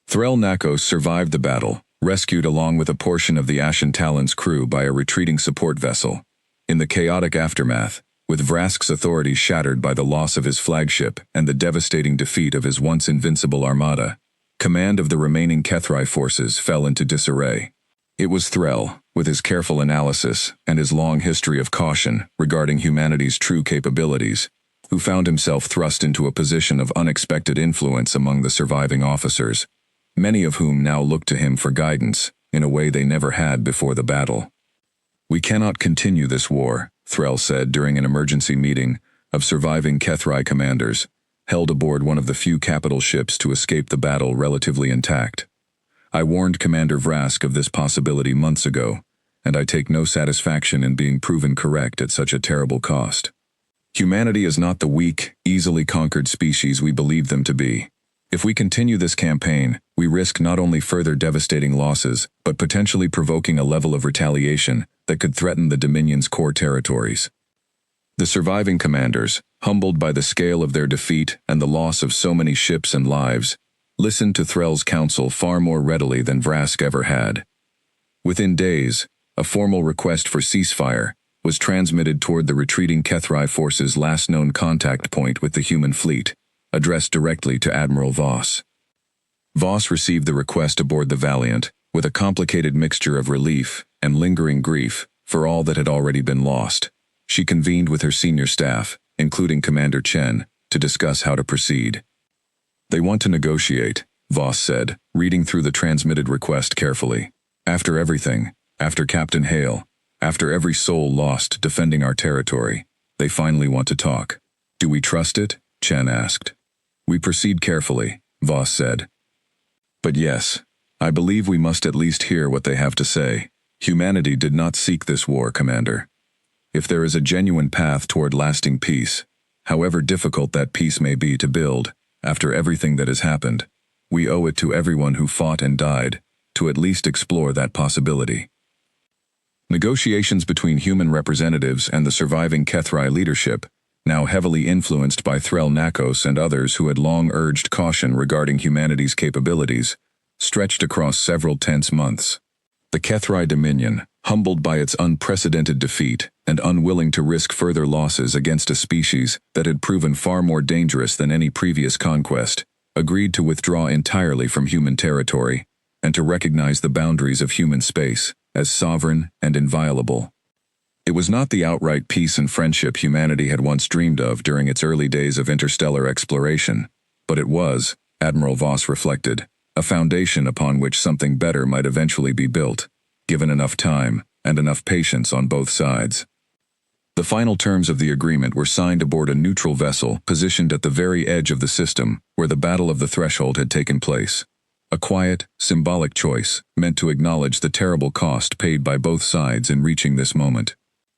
Threll Nakos survived the battle, rescued along with a portion of the Ashen Talon's crew by a retreating support vessel. In the chaotic aftermath, with Vrask's authority shattered by the loss of his flagship and the devastating defeat of his once invincible armada, command of the remaining HFY forces fell into disarray. It was Threll, with his careful analysis and his long history of caution regarding humanity's true capabilities, who found himself thrust into a position of unexpected influence among the surviving officers, many of whom now looked to him for guidance in a way they never had before the battle. We cannot continue this war, Threll said during an emergency meeting, of surviving HFY commanders, held aboard one of the few capital ships to escape the battle relatively intact. I warned Commander Vrask of this possibility months ago, and I take no satisfaction in being proven correct at such a terrible cost. Humanity is not the weak, easily conquered species we believe them to be. If we continue this campaign, we risk not only further devastating losses, but potentially provoking a level of retaliation that could threaten the Dominion's core territories. The surviving commanders, humbled by the scale of their defeat and the loss of so many ships and lives, listened to Threll's counsel far more readily than Vrask ever had. Within days, a formal request for ceasefire was transmitted toward the retreating HFY force's last known contact point with the human fleet, addressed directly to Admiral Voss. Voss received the request aboard the Valiant with a complicated mixture of relief and lingering grief for all that had already been lost. She convened with her senior staff, including Commander Chen, to discuss how to proceed. "They want to negotiate," Voss said, reading through the transmitted request carefully. "After everything, after Captain Hale, after every soul lost defending our territory, they finally want to talk." "Do we trust it?" Chen asked. "We proceed carefully," Voss said. "But yes, I believe we must at least hear what they have to say. Humanity did not seek this war, Commander. If there is a genuine path toward lasting peace, however difficult that peace may be to build, after everything that has happened, we owe it to everyone who fought and died to at least explore that possibility." Negotiations between human representatives and the surviving HFY leadership, now heavily influenced by Threll Nakos and others who had long urged caution regarding humanity's capabilities, stretched across several tense months. The HFY Dominion, humbled by its unprecedented defeat and unwilling to risk further losses against a species that had proven far more dangerous than any previous conquest, agreed to withdraw entirely from human territory and to recognize the boundaries of human space as sovereign and inviolable. It was not the outright peace and friendship humanity had once dreamed of during its early days of interstellar exploration, but it was, Admiral Voss reflected, a foundation upon which something better might eventually be built, given enough time and enough patience on both sides. The final terms of the agreement were signed aboard a neutral vessel positioned at the very edge of the system where the Battle of the Threshold had taken place. A quiet, symbolic choice meant to acknowledge the terrible cost paid by both sides in reaching this moment.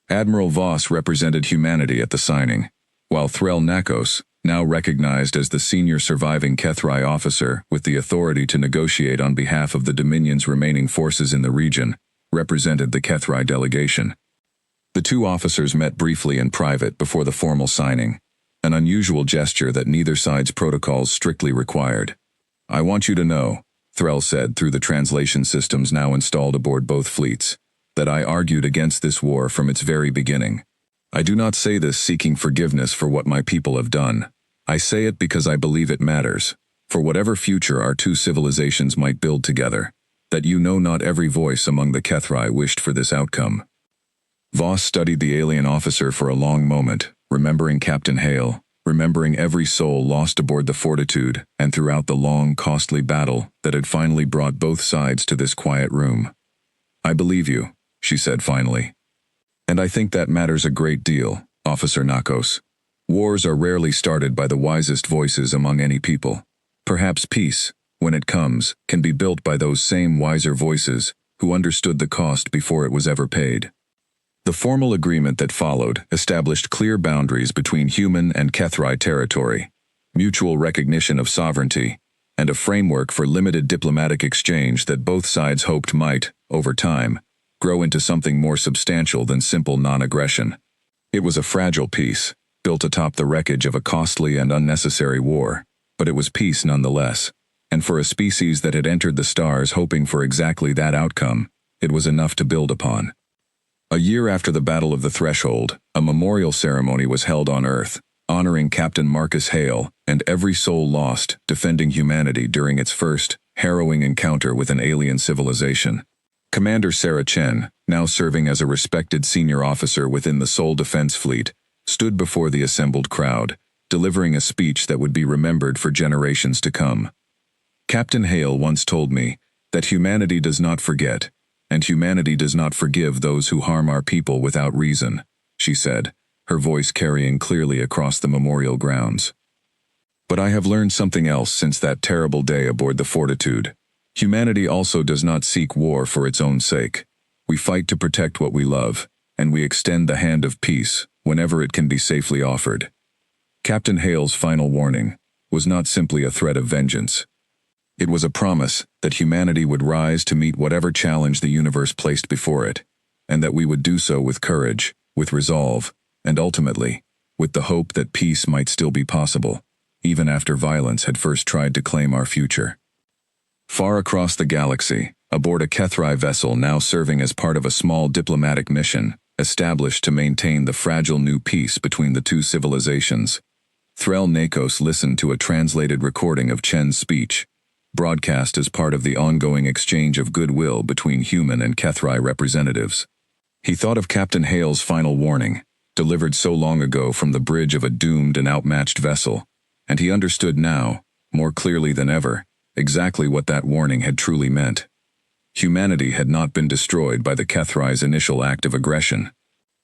Admiral Voss represented humanity at the signing, while Threll Nakos, now recognized as the senior surviving HFY officer with the authority to negotiate on behalf of the Dominion's remaining forces in the region, represented the HFY delegation. The two officers met briefly in private before the formal signing, an unusual gesture that neither side's protocols strictly required. "I want you to know," Threll said through the translation systems now installed aboard both fleets, "that I argued against this war from its very beginning. I do not say this seeking forgiveness for what my people have done. I say it because I believe it matters, for whatever future our two civilizations might build together, that you know not every voice among the HFY wished for this outcome." Voss studied the alien officer for a long moment, remembering Captain Hale, remembering every soul lost aboard the Fortitude and throughout the long, costly battle that had finally brought both sides to this quiet room. "I believe you," she said finally. "And I think that matters a great deal, Officer Nakos. Wars are rarely started by the wisest voices among any people. Perhaps peace, when it comes, can be built by those same wiser voices who understood the cost before it was ever paid." The formal agreement that followed established clear boundaries between human and HFY territory, mutual recognition of sovereignty, and a framework for limited diplomatic exchange that both sides hoped might, over time, grow into something more substantial than simple non-aggression. It was a fragile peace, built atop the wreckage of a costly and unnecessary war, but it was peace nonetheless, and for a species that had entered the stars hoping for exactly that outcome, it was enough to build upon. A year after the Battle of the Threshold, a memorial ceremony was held on Earth, honoring Captain Marcus Hale and every soul lost defending humanity during its first, harrowing encounter with an alien civilization. Commander Sarah Chen, now serving as a respected senior officer within the Seoul Defense Fleet, stood before the assembled crowd, delivering a speech that would be remembered for generations to come. "Captain Hale once told me that humanity does not forget, and humanity does not forgive those who harm our people without reason," she said, her voice carrying clearly across the memorial grounds. But I have learned something else since that terrible day aboard the Fortitude. Humanity also does not seek war for its own sake. We fight to protect what we love, and we extend the hand of peace whenever it can be safely offered. Captain Hale's final warning was not simply a threat of vengeance. It was a promise that humanity would rise to meet whatever challenge the universe placed before it, and that we would do so with courage, with resolve, and ultimately, with the hope that peace might still be possible, even after violence had first tried to claim our future. Far across the galaxy, aboard a HFY vessel now serving as part of a small diplomatic mission, established to maintain the fragile new peace between the two civilizations, Threl Nakos listened to a translated recording of Chen's speech, broadcast as part of the ongoing exchange of goodwill between human and HFY representatives. He thought of Captain Hale's final warning, delivered so long ago from the bridge of a doomed and outmatched vessel, and he understood now, more clearly than ever, exactly what that warning had truly meant. Humanity had not been destroyed by the HFY's initial act of aggression.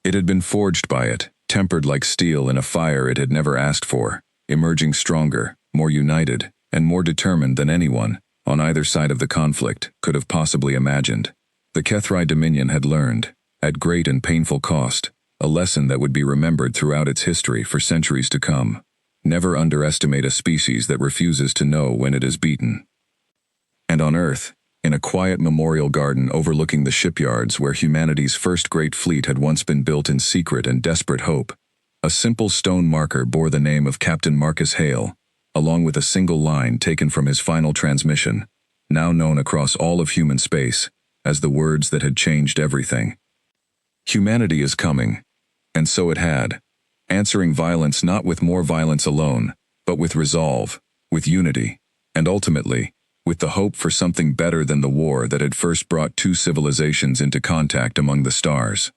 It had been forged by it, tempered like steel in a fire it had never asked for, emerging stronger, more united, and more determined than anyone, on either side of the conflict, could have possibly imagined. The HFY Dominion had learned, at great and painful cost, a lesson that would be remembered throughout its history for centuries to come. Never underestimate a species that refuses to know when it is beaten. And on Earth, in a quiet memorial garden overlooking the shipyards where humanity's first great fleet had once been built in secret and desperate hope, a simple stone marker bore the name of Captain Marcus Hale, along with a single line taken from his final transmission, now known across all of human space as the words that had changed everything. Humanity is coming, and so it had, answering violence not with more violence alone, but with resolve, with unity, and ultimately, with the hope for something better than the war that had first brought two civilizations into contact among the stars.